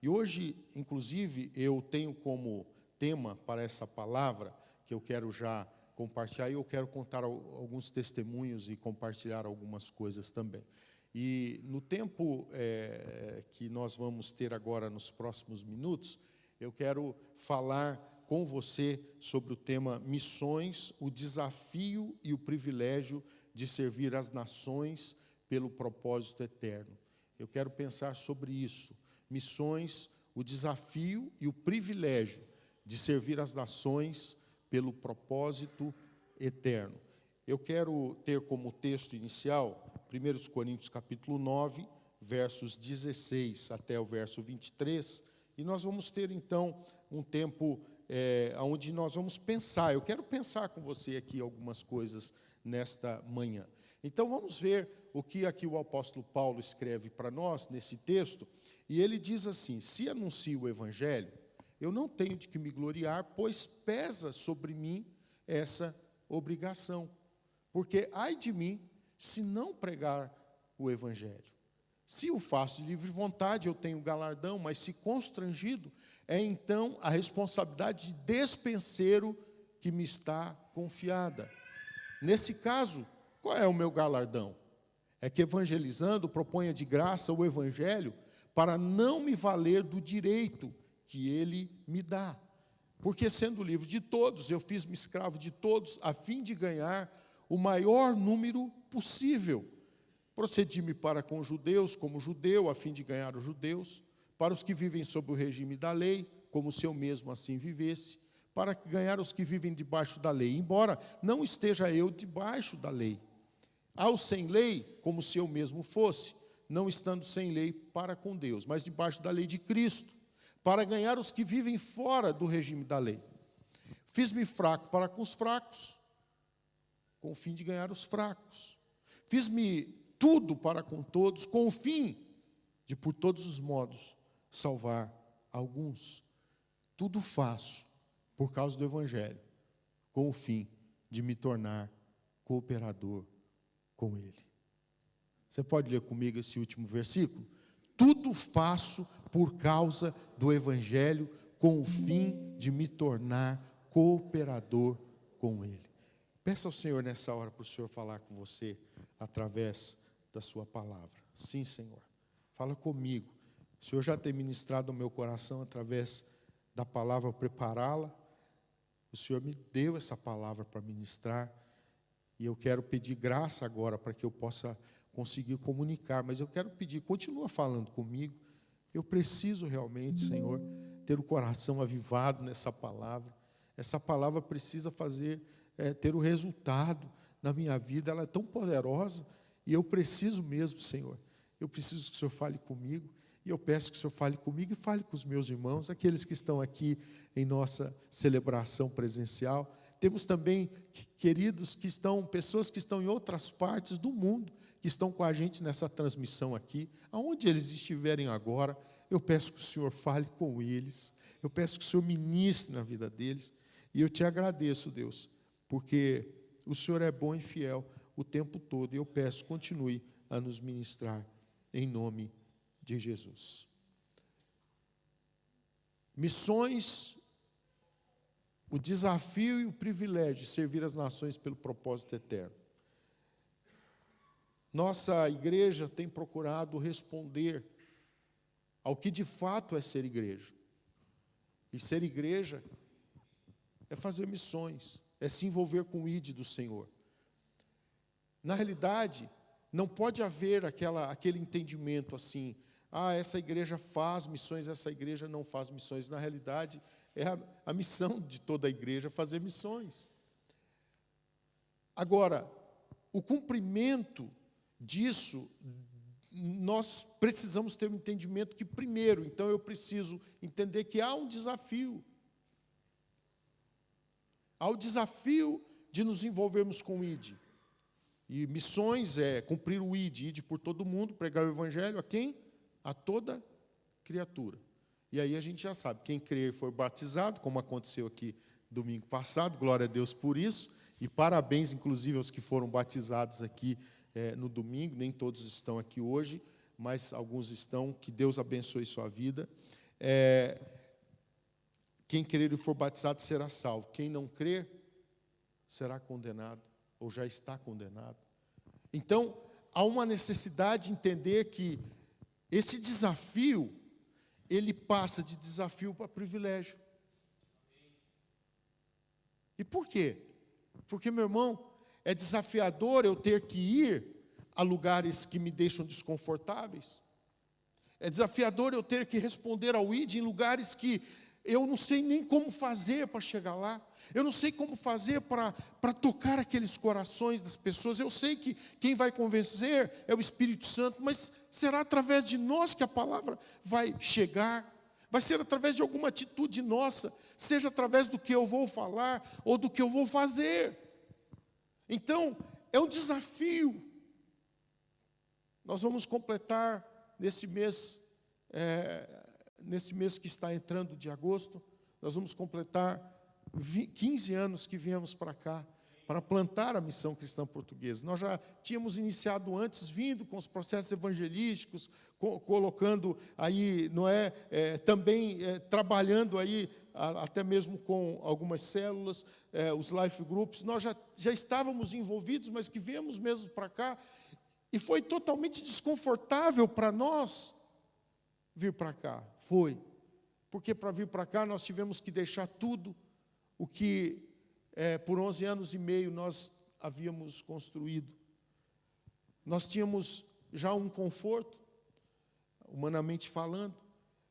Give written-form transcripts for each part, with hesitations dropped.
E hoje, inclusive, eu tenho como tema para essa palavra, que eu quero já compartilhar, e eu quero contar alguns testemunhos e compartilhar algumas coisas também. E no tempo que nós vamos ter agora nos próximos minutos, eu quero falar com você sobre o tema Missões, o desafio e o privilégio de servir as nações pelo propósito eterno. Eu quero pensar sobre isso. Missões, o desafio e o privilégio de servir as nações pelo propósito eterno. Eu quero ter como texto inicial 1 Coríntios capítulo 9, versos 16 até o verso 23, e nós vamos ter então um tempo onde nós vamos pensar. Eu quero pensar com você aqui algumas coisas nesta manhã. Então vamos ver o que aqui o apóstolo Paulo escreve para nós nesse texto, e ele diz assim: se anuncio o evangelho, eu não tenho de que me gloriar, pois pesa sobre mim essa obrigação. Porque ai de mim se não pregar o evangelho. Se o faço de livre vontade, eu tenho galardão, mas se constrangido, é então a responsabilidade de despenseiro que me está confiada. Nesse caso, qual é o meu galardão? É que evangelizando proponha de graça o evangelho para não me valer do direito que ele me dá. Porque sendo livre de todos, eu fiz-me escravo de todos, a fim de ganhar o maior número possível. Procedi-me para com os judeus como judeu, a fim de ganhar os judeus, para os que vivem sob o regime da lei, como se eu mesmo assim vivesse, para ganhar os que vivem debaixo da lei, embora não esteja eu debaixo da lei. Aos sem lei, como se eu mesmo fosse, não estando sem lei para com Deus, mas debaixo da lei de Cristo, para ganhar os que vivem fora do regime da lei. Fiz-me fraco para com os fracos, com o fim de ganhar os fracos. Fiz-me tudo para com todos, com o fim de, por todos os modos, salvar alguns. Tudo faço por causa do evangelho, com o fim de me tornar cooperador com ele. Você pode ler comigo esse último versículo? Tudo faço por causa do evangelho, com o fim de me tornar cooperador com ele. Peça ao Senhor nessa hora para o Senhor falar com você através da sua palavra. Sim, Senhor. Fala comigo. O Senhor já tem ministrado ao meu coração através da palavra ao prepará-la. O Senhor me deu essa palavra para ministrar. E eu quero pedir graça agora para que eu possa conseguir comunicar. Mas eu quero pedir, continua falando comigo. Eu preciso realmente, Senhor, ter o coração avivado nessa palavra. Essa palavra precisa ter o resultado na minha vida. Ela é tão poderosa e eu preciso mesmo, Senhor. Eu preciso que o Senhor fale comigo. E eu peço que o Senhor fale comigo e fale com os meus irmãos, aqueles que estão aqui em nossa celebração presencial. Temos também queridos que estão, pessoas que estão em outras partes do mundo, que estão com a gente nessa transmissão aqui, aonde eles estiverem agora. Eu peço que o Senhor fale com eles, eu peço que o Senhor ministre na vida deles, e eu te agradeço, Deus, porque o Senhor é bom e fiel o tempo todo, e eu peço, continue a nos ministrar, em nome de Jesus. Missões, o desafio e o privilégio de servir as nações pelo propósito eterno. Nossa igreja tem procurado responder ao que de fato é ser igreja. E ser igreja é fazer missões, é se envolver com o ID do Senhor. Na realidade, não pode haver aquele entendimento assim, essa igreja faz missões, essa igreja não faz missões. Na realidade, é a missão de toda a igreja fazer missões. Agora, o cumprimento disso, nós precisamos ter um entendimento que primeiro, então eu preciso entender que há um desafio. Há o desafio de nos envolvermos com o ID. E missões é cumprir o ID por todo mundo, pregar o evangelho a quem? A toda criatura. E aí a gente já sabe, quem crer e for batizado, como aconteceu aqui domingo passado, glória a Deus por isso, e parabéns, inclusive, aos que foram batizados aqui no domingo, nem todos estão aqui hoje, mas alguns estão, que Deus abençoe sua vida. Quem crer e for batizado será salvo. Quem não crer será condenado, ou já está condenado. Então, há uma necessidade de entender que esse desafio, ele passa de desafio para privilégio. E por quê? Porque, meu irmão, é desafiador eu ter que ir a lugares que me deixam desconfortáveis. É desafiador eu ter que responder ao ID em lugares que eu não sei nem como fazer para chegar lá. Eu não sei como fazer para tocar aqueles corações das pessoas. Eu sei que quem vai convencer é o Espírito Santo, mas será através de nós que a palavra vai chegar. Vai ser através de alguma atitude nossa, seja através do que eu vou falar ou do que eu vou fazer. Então, é um desafio. Nós vamos completar nesse mês que está entrando de agosto, nós vamos completar 15 anos que viemos para cá, para plantar a Missão Cristã Portuguesa. Nós já tínhamos iniciado antes, vindo com os processos evangelísticos, colocando aí, também trabalhando aí, até mesmo com algumas células, os life groups. Nós já estávamos envolvidos, mas que viemos mesmo para cá, e foi totalmente desconfortável para nós vir para cá. Foi. Porque para vir para cá nós tivemos que deixar tudo o que por 11 anos e meio nós havíamos construído. Nós tínhamos já um conforto, humanamente falando,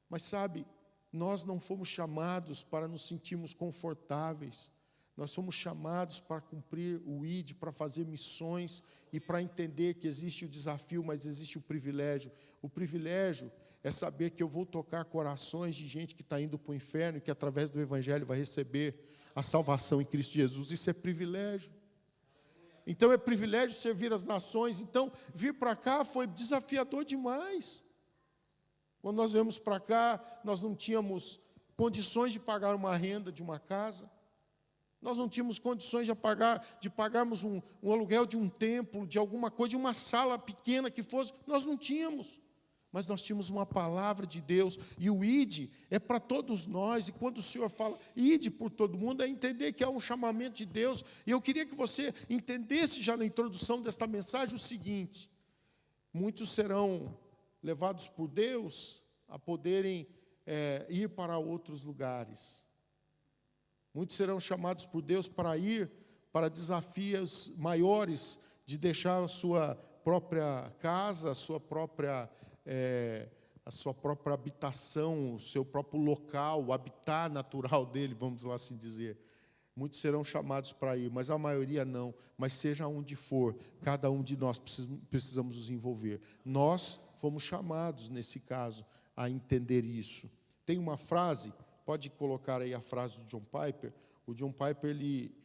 mas sabe, nós não fomos chamados para nos sentirmos confortáveis. Nós fomos chamados para cumprir o ID, para fazer missões e para entender que existe o desafio, mas existe o privilégio. O privilégio é saber que eu vou tocar corações de gente que está indo para o inferno e que através do Evangelho vai receber a salvação em Cristo Jesus. Isso é privilégio. Então é privilégio servir as nações. Então vir para cá foi desafiador demais. Quando nós viemos para cá, nós não tínhamos condições de pagar uma renda de uma casa. Nós não tínhamos condições de pagarmos um aluguel de um templo, de alguma coisa, de uma sala pequena que fosse. Nós não tínhamos. Mas nós tínhamos uma palavra de Deus. E o ID é para todos nós. E quando o Senhor fala ID por todo mundo, é entender que é um chamamento de Deus. E eu queria que você entendesse já na introdução desta mensagem o seguinte: muitos serão levados por Deus a poderem ir para outros lugares. Muitos serão chamados por Deus para ir para desafios maiores, de deixar a sua própria casa, a sua própria habitação, o seu próprio local, o habitat natural dele, vamos lá assim dizer. Muitos serão chamados para ir, mas a maioria não. Mas seja onde for, cada um de nós precisamos nos envolver. Nós fomos chamados, nesse caso, a entender isso. Tem uma frase, pode colocar aí a frase do John Piper. O John Piper,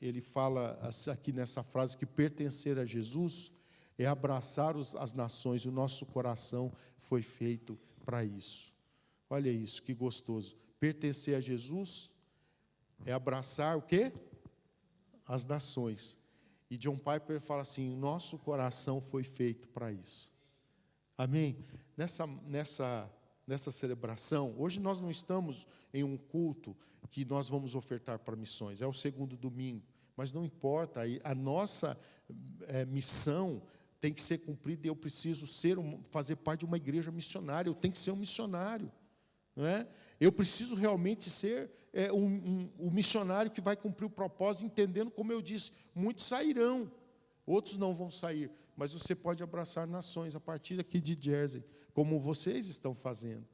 ele fala aqui nessa frase que pertencer a Jesus é abraçar as nações. O nosso coração foi feito para isso. Olha isso, que gostoso. Pertencer a Jesus é abraçar o quê? As nações. E John Piper fala assim: o nosso coração foi feito para isso. Amém? Nessa celebração, hoje nós não estamos em um culto que nós vamos ofertar para missões, é o segundo domingo, mas não importa, a nossa missão tem que ser cumprida, e eu preciso fazer parte de uma igreja missionária, eu tenho que ser um missionário, não é? Eu preciso realmente ser um missionário que vai cumprir o propósito, entendendo, como eu disse, muitos sairão, outros não vão sair, mas você pode abraçar nações a partir daqui de Jersey, como vocês estão fazendo.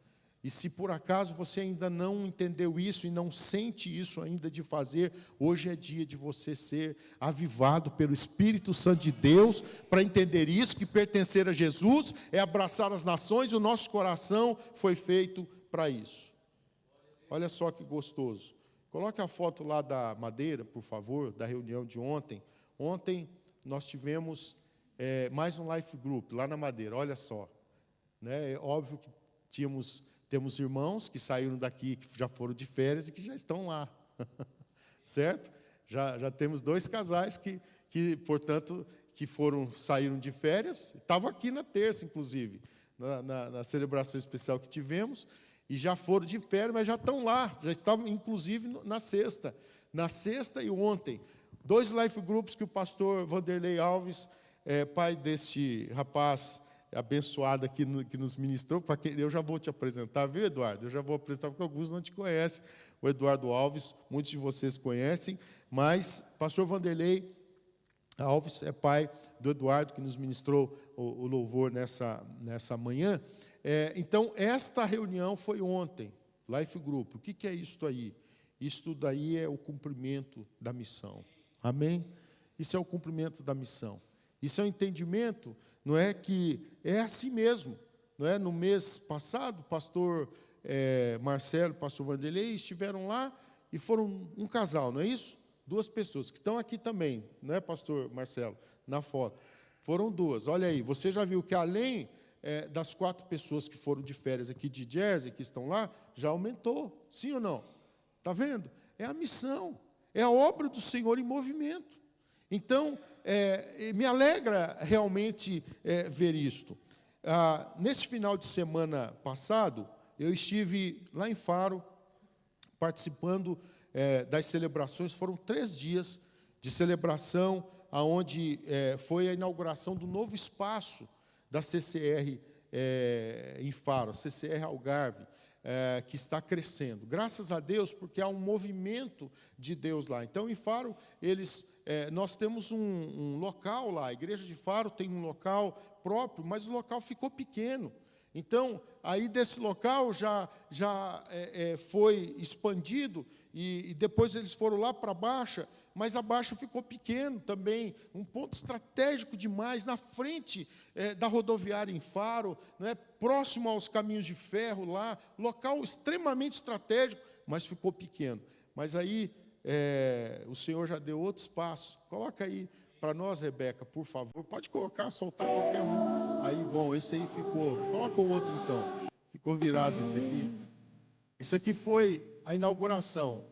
E se por acaso você ainda não entendeu isso e não sente isso ainda de fazer, hoje é dia de você ser avivado pelo Espírito Santo de Deus para entender isso, que pertencer a Jesus é abraçar as nações. O nosso coração foi feito para isso. Olha só que gostoso. Coloque a foto lá da Madeira, por favor, da reunião de ontem. Ontem nós tivemos mais um life group lá na Madeira, olha só. É óbvio que temos irmãos que saíram daqui, que já foram de férias e que já estão lá, certo? Já temos 2 casais que portanto, saíram de férias, estavam aqui na terça, inclusive, na celebração especial que tivemos, e já foram de férias, mas já estão lá, já estavam inclusive na sexta e ontem. 2 life groups que o pastor Vanderlei Alves, pai deste rapaz abençoado aqui que nos ministrou, para que eu já vou te apresentar, viu, Eduardo? Eu já vou apresentar porque alguns não te conhecem. O Eduardo Alves, muitos de vocês conhecem, mas pastor Vanderlei Alves é pai do Eduardo, que nos ministrou o louvor nessa manhã. Então, esta reunião foi ontem, Life Group. O que é isso aí? Isso daí é o cumprimento da missão. Amém? Isso é o cumprimento da missão. Isso é o entendimento, não é que é assim mesmo. Não é? No mês passado, o pastor Marcelo e o pastor Vanderlei estiveram lá e foram um casal, não é isso? 2 pessoas, que estão aqui também, não é, pastor Marcelo? Na foto. Foram 2. Olha aí, você já viu que além das 4 pessoas que foram de férias aqui de Jersey, que estão lá, já aumentou. Sim ou não? Está vendo? É a missão. É a obra do Senhor em movimento. Então, me alegra realmente ver isto. Nesse final de semana passado, eu estive lá em Faro, participando das celebrações. Foram 3 dias de celebração, onde foi a inauguração do novo espaço da CCR em Faro, a CCR Algarve, que está crescendo. Graças a Deus, porque há um movimento de Deus lá. Então, em Faro, nós temos um local lá, a igreja de Faro tem um local próprio, mas o local ficou pequeno. Então, aí desse local já foi expandido, e depois eles foram lá para a Baixa, mas a Baixa ficou pequeno também, um ponto estratégico demais, na frente da rodoviária em Faro, né, próximo aos caminhos de ferro lá, local extremamente estratégico, mas ficou pequeno. Mas aí o Senhor já deu outro espaço. Coloca aí para nós, Rebeca, por favor. Pode colocar, soltar qualquer um. Aí, bom, esse aí ficou. Coloca o outro então. Ficou virado esse aqui. Isso aqui foi a inauguração.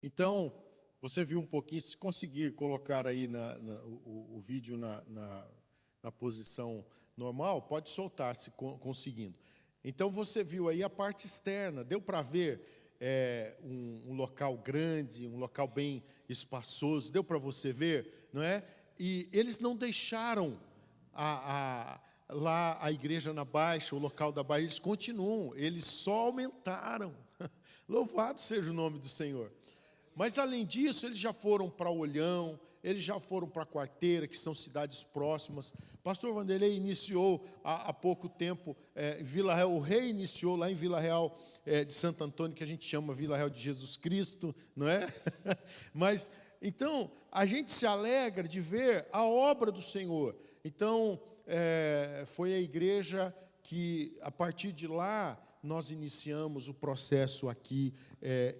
Então, você viu um pouquinho, se conseguir colocar aí o vídeo na posição normal, pode soltar, se conseguindo. Então, você viu aí a parte externa, deu para ver um local grande, um local bem espaçoso, deu para você ver, não é? E eles não deixaram lá a igreja na Baixa, o local da Baixa, eles continuam, eles só aumentaram. Louvado seja o nome do Senhor. Mas, além disso, eles já foram para Olhão, eles já foram para Quarteira, que são cidades próximas. Pastor Vanderlei iniciou há pouco tempo, Vila Real, o reiniciou lá em Vila Real de Santo Antônio, que a gente chama Vila Real de Jesus Cristo, não é? Mas, então, a gente se alegra de ver a obra do Senhor. Então, foi a igreja que, a partir de lá, nós iniciamos o processo aqui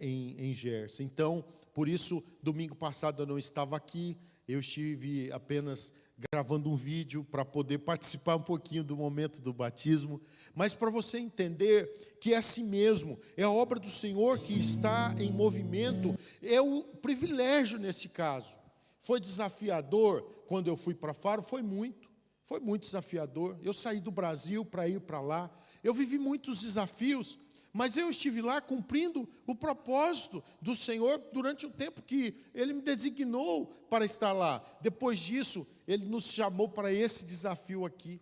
em Jersey. Então, por isso, domingo passado eu não estava aqui, eu estive apenas gravando um vídeo para poder participar um pouquinho do momento do batismo, mas para você entender que é assim mesmo, é a obra do Senhor que está em movimento, é o privilégio nesse caso. Foi desafiador quando eu fui para Faro? Foi muito desafiador. Eu saí do Brasil para ir para lá, eu vivi muitos desafios, mas eu estive lá cumprindo o propósito do Senhor durante o tempo que Ele me designou para estar lá. Depois disso, Ele nos chamou para esse desafio aqui.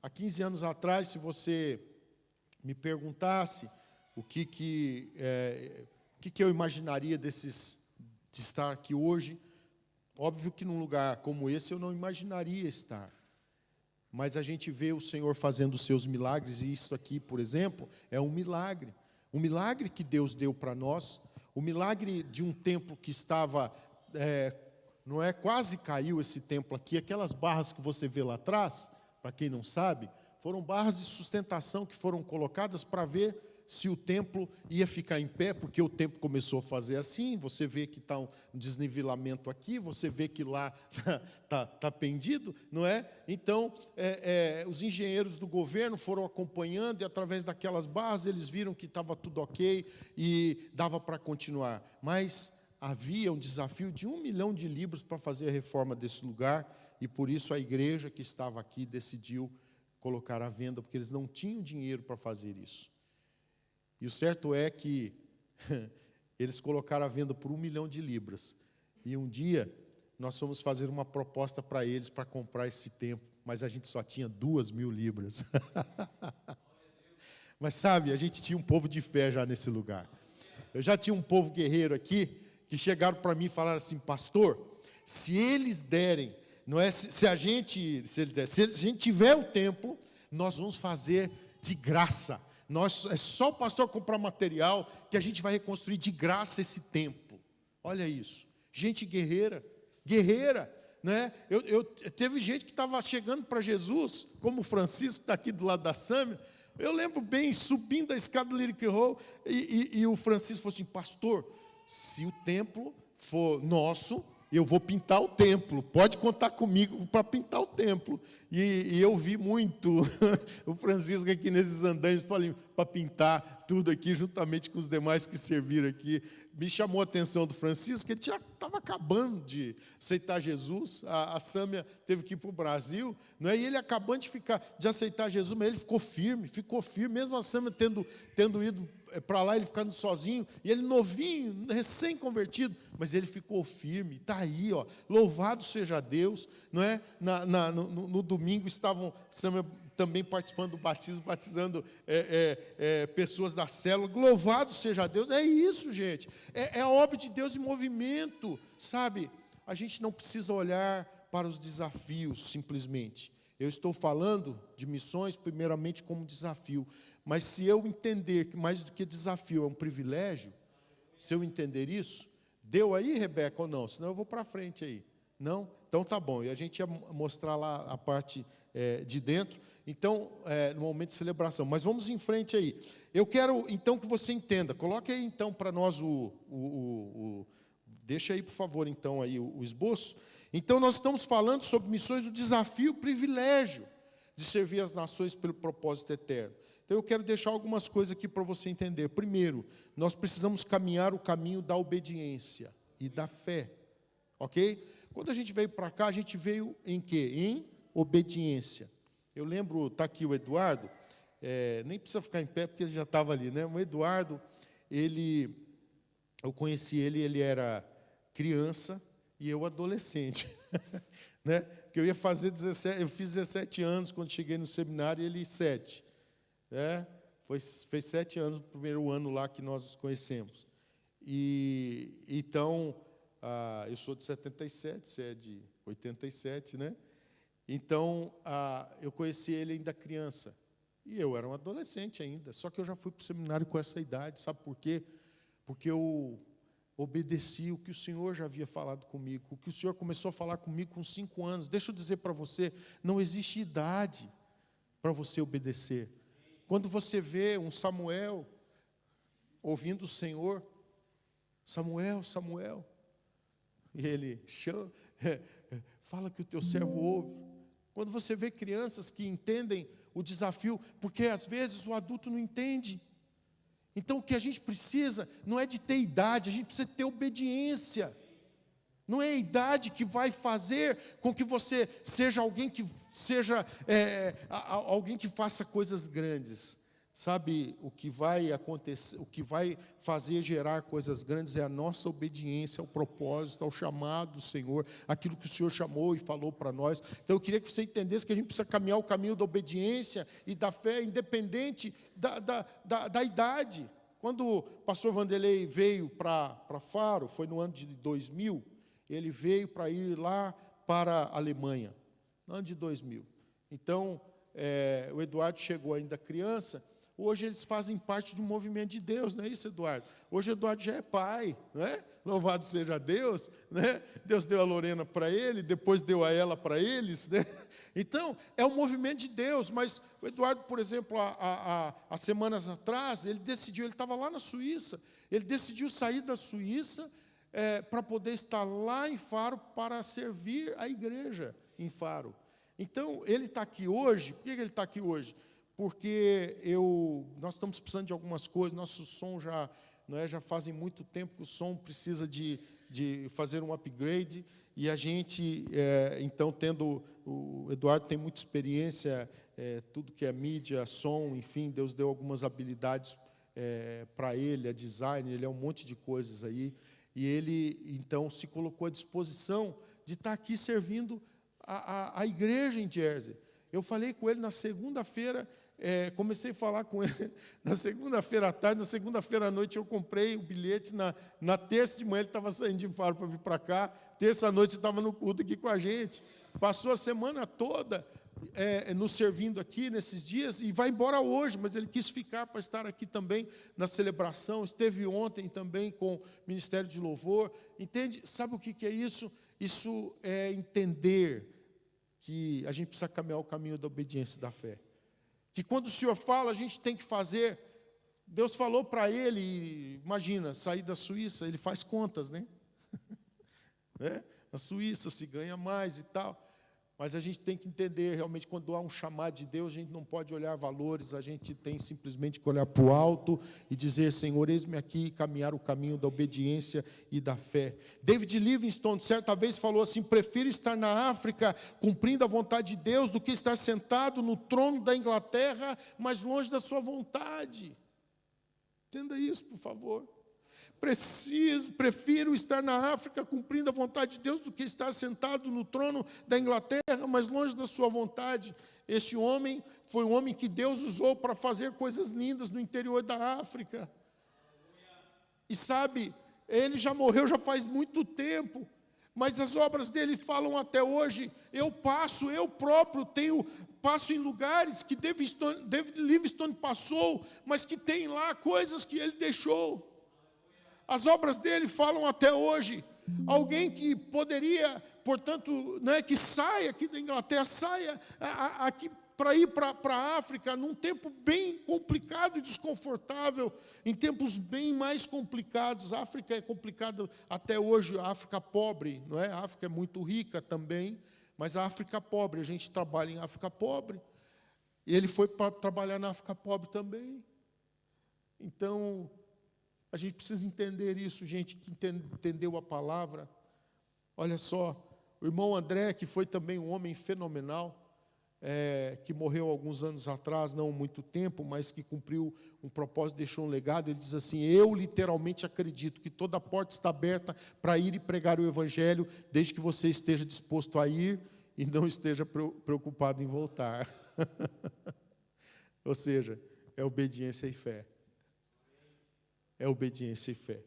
Há 15 anos atrás, se você me perguntasse o que eu imaginaria de estar aqui hoje, óbvio que num lugar como esse eu não imaginaria estar. Mas a gente vê o Senhor fazendo os seus milagres, e isso aqui, por exemplo, é um milagre que Deus deu para nós, o milagre de um templo que estava, quase caiu esse templo aqui, aquelas barras que você vê lá atrás, para quem não sabe, foram barras de sustentação que foram colocadas para ver se o templo ia ficar em pé, porque o templo começou a fazer assim, você vê que está um desnivelamento aqui, você vê que lá tá pendido, não é? Então, os engenheiros do governo foram acompanhando, e através daquelas barras eles viram que estava tudo ok, e dava para continuar. Mas havia um desafio de 1 milhão de libras para fazer a reforma desse lugar, e por isso a igreja que estava aqui decidiu colocar à venda, porque eles não tinham dinheiro para fazer isso. E o certo é que eles colocaram à venda por 1 milhão de libras. E um dia nós fomos fazer uma proposta para eles para comprar esse templo, mas a gente só tinha 2.000 libras. Mas sabe, a gente tinha um povo de fé já nesse lugar. Eu já tinha um povo guerreiro aqui, que chegaram para mim e falaram assim: pastor, se eles derem, não é, se a gente tiver o templo, nós vamos fazer de graça. É só o pastor comprar material que a gente vai reconstruir de graça esse templo. Olha isso. Gente guerreira, né? Teve gente que estava chegando para Jesus, como o Francisco, que está aqui do lado da Sâmia. Eu lembro bem, subindo a escada do Lyric Hall, e o Francisco falou assim: pastor, se o templo for nosso, eu vou pintar o templo, pode contar comigo para pintar o templo. E eu vi muito o Francisco aqui nesses andaimes para pintar tudo aqui, juntamente com os demais que serviram aqui. Me chamou a atenção do Francisco, que ele já estava acabando de aceitar Jesus. A Sâmia teve que ir para o Brasil, não é? E ele acabando de aceitar Jesus, mas ele ficou firme, mesmo a Sâmia tendo ido para lá, ele ficando sozinho, e ele novinho, recém-convertido, mas ele ficou firme, está aí, ó, louvado seja Deus, não é? No domingo estavam também participando do batismo, batizando pessoas da célula, louvado seja Deus. É isso, gente, é a obra de Deus em movimento, sabe? A gente não precisa olhar para os desafios simplesmente. Eu estou falando de missões primeiramente como desafio, mas se eu entender que mais do que desafio é um privilégio, se eu entender isso, deu aí, Rebeca, ou não? Senão eu vou para frente aí. Não? Então tá bom. E a gente ia mostrar lá a parte de dentro. Então, no momento de celebração. Mas vamos em frente aí. Eu quero, então, que você entenda. Coloque aí, então, para nós deixa aí, por favor, então, aí o esboço. Então, nós estamos falando sobre missões, o desafio, o privilégio de servir as nações pelo propósito eterno. Então, eu quero deixar algumas coisas aqui para você entender. Primeiro, nós precisamos caminhar o caminho da obediência e da fé. Ok? Quando a gente veio para cá, a gente veio em quê? Em obediência. Eu lembro, está aqui o Eduardo, nem precisa ficar em pé, porque ele já estava ali, né? O Eduardo, eu conheci ele era criança e eu adolescente. Né? Porque eu fiz 17 anos quando cheguei no seminário e ele 7. Fez 7 anos, o primeiro ano lá que nós os conhecemos. E então, eu sou de 77, você é de 87, né? Então, eu conheci ele ainda criança. E eu era um adolescente ainda, só que eu já fui para o seminário com essa idade. Sabe por quê? Porque eu obedeci o que o Senhor já havia falado comigo, o que o Senhor começou a falar comigo com 5 anos. Deixa eu dizer para você, não existe idade para você obedecer. Quando você vê um Samuel ouvindo o Senhor, Samuel, Samuel, e ele chama, fala que o teu servo ouve. Quando você vê crianças que entendem o desafio, porque às vezes o adulto não entende. Então o que a gente precisa não é de ter idade, a gente precisa ter obediência. Não é a idade que vai fazer com que você seja alguém que alguém que faça coisas grandes. Sabe, o que vai acontecer, o que vai fazer gerar coisas grandes é a nossa obediência ao propósito, ao chamado do Senhor, aquilo que o Senhor chamou e falou para nós. Então eu queria que você entendesse que a gente precisa caminhar o caminho da obediência e da fé, independente da idade. Quando o pastor Vanderlei veio para Faro, foi no ano de 2000, ele veio para ir lá para a Alemanha, no ano de 2000. Então, o Eduardo chegou ainda criança. hoje eles fazem parte de um movimento de Deus, não é isso, Eduardo? Hoje Eduardo já é pai, não é? Louvado seja Deus, né? Deus deu a Lorena para ele, depois deu a ela para eles, né? Então, é um movimento de Deus, mas o Eduardo, por exemplo, há semanas atrás, ele estava lá na Suíça, ele decidiu sair da Suíça para poder estar lá em Faro para servir a igreja em Faro. Então, ele está aqui hoje. Por que ele está aqui hoje? Porque nós estamos precisando de algumas coisas, nosso som já fazem muito tempo que o som precisa de fazer um upgrade, e a gente, então, o Eduardo tem muita experiência, tudo que é mídia, som, enfim, Deus deu algumas habilidades para ele, a design, ele é um monte de coisas aí, e ele, então, se colocou à disposição de estar aqui servindo a igreja em Jersey. Eu falei com ele na segunda-feira, comecei a falar com ele na segunda-feira à tarde, na segunda-feira à noite eu comprei o bilhete, na terça de manhã ele estava saindo de Faro para vir para cá, terça à noite ele estava no culto aqui com a gente, passou a semana toda nos servindo aqui nesses dias, e vai embora hoje, mas ele quis ficar para estar aqui também na celebração, esteve ontem também com o Ministério de Louvor, entende? Sabe o que é isso? Isso é entender que a gente precisa caminhar o caminho da obediência e da fé. Que quando o Senhor fala, a gente tem que fazer. Deus falou para ele, imagina, sair da Suíça, ele faz contas, né? Na Suíça se ganha mais e tal. Mas a gente tem que entender, realmente, quando há um chamado de Deus, a gente não pode olhar valores, a gente tem simplesmente que olhar para o alto e dizer, Senhor, eis-me aqui, e caminhar o caminho da obediência e da fé. David Livingstone, certa vez, falou assim, prefiro estar na África, cumprindo a vontade de Deus, do que estar sentado no trono da Inglaterra, mais longe da sua vontade. Entenda isso, por favor. Prefiro estar na África cumprindo a vontade de Deus do que estar sentado no trono da Inglaterra, mas longe da sua vontade. Este homem foi um homem que Deus usou para fazer coisas lindas no interior da África. E sabe, ele já morreu já faz muito tempo, mas as obras dele falam até hoje. Eu próprio passo em lugares que David Livingstone passou, mas que tem lá coisas que ele deixou. As obras dele falam até hoje. Alguém que poderia, portanto, que saia aqui da Inglaterra, saia aqui para ir para a África, num tempo bem complicado e desconfortável, em tempos bem mais complicados. A África é complicada até hoje, a África pobre, não é? A África é muito rica também, mas a África pobre, a gente trabalha em África pobre, e ele foi para trabalhar na África pobre também. Então, a gente precisa entender isso, gente que entendeu a palavra. Olha só, o irmão André, que foi também um homem fenomenal, que morreu alguns anos atrás, não muito tempo, mas que cumpriu um propósito, deixou um legado. Ele diz assim, eu literalmente acredito que toda porta está aberta para ir e pregar o Evangelho, desde que você esteja disposto a ir e não esteja preocupado em voltar. Ou seja, é obediência e fé. É obediência e fé.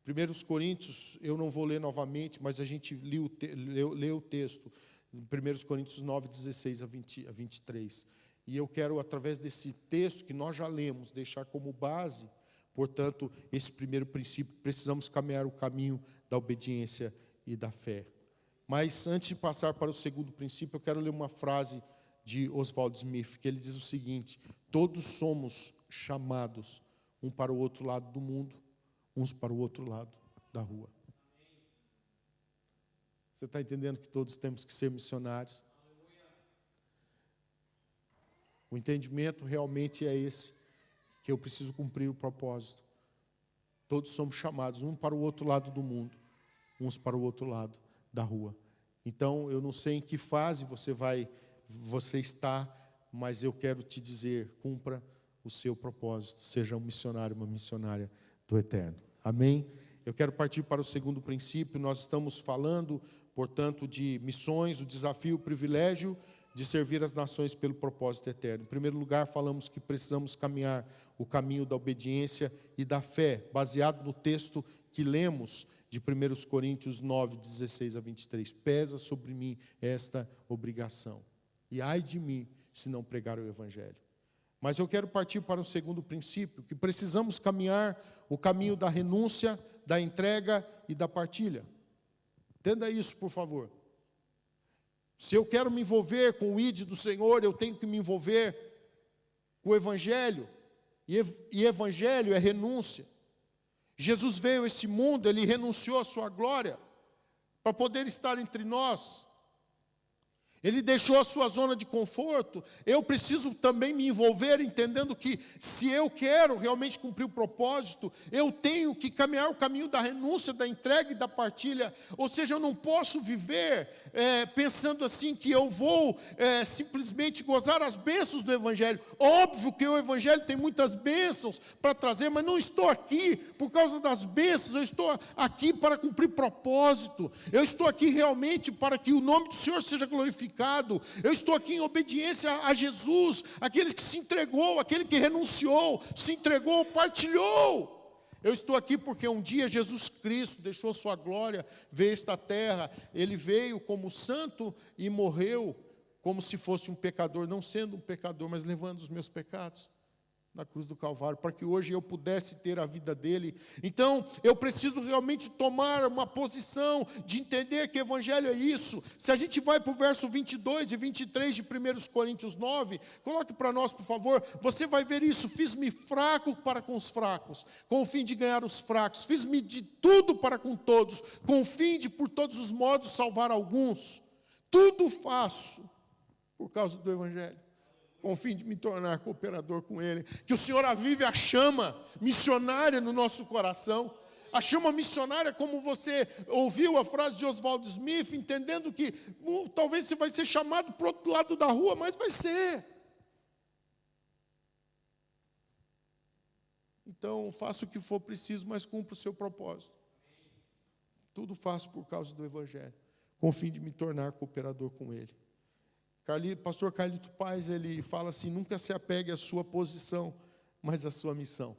1 Coríntios, eu não vou ler novamente, mas a gente leu o texto, 1 Coríntios 9, 16 a 23. E eu quero, através desse texto que nós já lemos, deixar como base, portanto, esse primeiro princípio, precisamos caminhar o caminho da obediência e da fé. Mas, antes de passar para o segundo princípio, eu quero ler uma frase de Oswald Smith, que ele diz o seguinte, todos somos chamados um para o outro lado do mundo, uns para o outro lado da rua. Você está entendendo que todos temos que ser missionários? O entendimento realmente é esse, que eu preciso cumprir o propósito. Todos somos chamados, um para o outro lado do mundo, uns para o outro lado da rua. Então, eu não sei em que fase você está, mas eu quero te dizer, cumpra o seu propósito, seja um missionário, uma missionária do Eterno. Amém? Eu quero partir para o segundo princípio. Nós estamos falando, portanto, de missões, o desafio, o privilégio de servir as nações pelo propósito eterno. Em primeiro lugar, falamos que precisamos caminhar o caminho da obediência e da fé, baseado no texto que lemos de 1 Coríntios 9, 16 a 23. Pesa sobre mim esta obrigação, e ai de mim se não pregar o Evangelho. Mas eu quero partir para o segundo princípio, que precisamos caminhar o caminho da renúncia, da entrega e da partilha. Entenda isso, por favor. Se eu quero me envolver com o ID do Senhor, eu tenho que me envolver com o Evangelho. E Evangelho é renúncia. Jesus veio a esse mundo, Ele renunciou à sua glória para poder estar entre nós. Ele deixou a sua zona de conforto. Eu preciso também me envolver, entendendo que se eu quero realmente cumprir o propósito, eu tenho que caminhar o caminho da renúncia, da entrega e da partilha. Ou seja, eu não posso viver pensando assim que eu vou simplesmente gozar as bênçãos do Evangelho. Óbvio que o Evangelho tem muitas bênçãos para trazer, mas não estou aqui por causa das bênçãos, eu estou aqui para cumprir propósito. Eu estou aqui realmente para que o nome do Senhor seja glorificado. Eu estou aqui em obediência a Jesus, aquele que se entregou, aquele que renunciou, se entregou, partilhou. Eu estou aqui porque um dia Jesus Cristo deixou sua glória, veio a esta terra. Ele veio como santo e morreu como se fosse um pecador, não sendo um pecador, mas levando os meus pecados na cruz do Calvário, para que hoje eu pudesse ter a vida dele. Então, eu preciso realmente tomar uma posição de entender que Evangelho é isso. Se a gente vai para o verso 22 e 23 de 1 Coríntios 9, coloque para nós, por favor, você vai ver isso. Fiz-me fraco para com os fracos, com o fim de ganhar os fracos. Fiz-me de tudo para com todos, com o fim de, por todos os modos, salvar alguns. Tudo faço por causa do Evangelho, com o fim de me tornar cooperador com Ele. Que o Senhor avive a chama missionária no nosso coração. A chama missionária, como você ouviu a frase de Oswald Smith, entendendo que talvez você vai ser chamado para o outro lado da rua, mas vai ser. Então, faça o que for preciso, mas cumpra o seu propósito. Tudo faço por causa do Evangelho, com o fim de me tornar cooperador com Ele. Pastor Carlito Paz, ele fala assim: nunca se apegue à sua posição, mas à sua missão.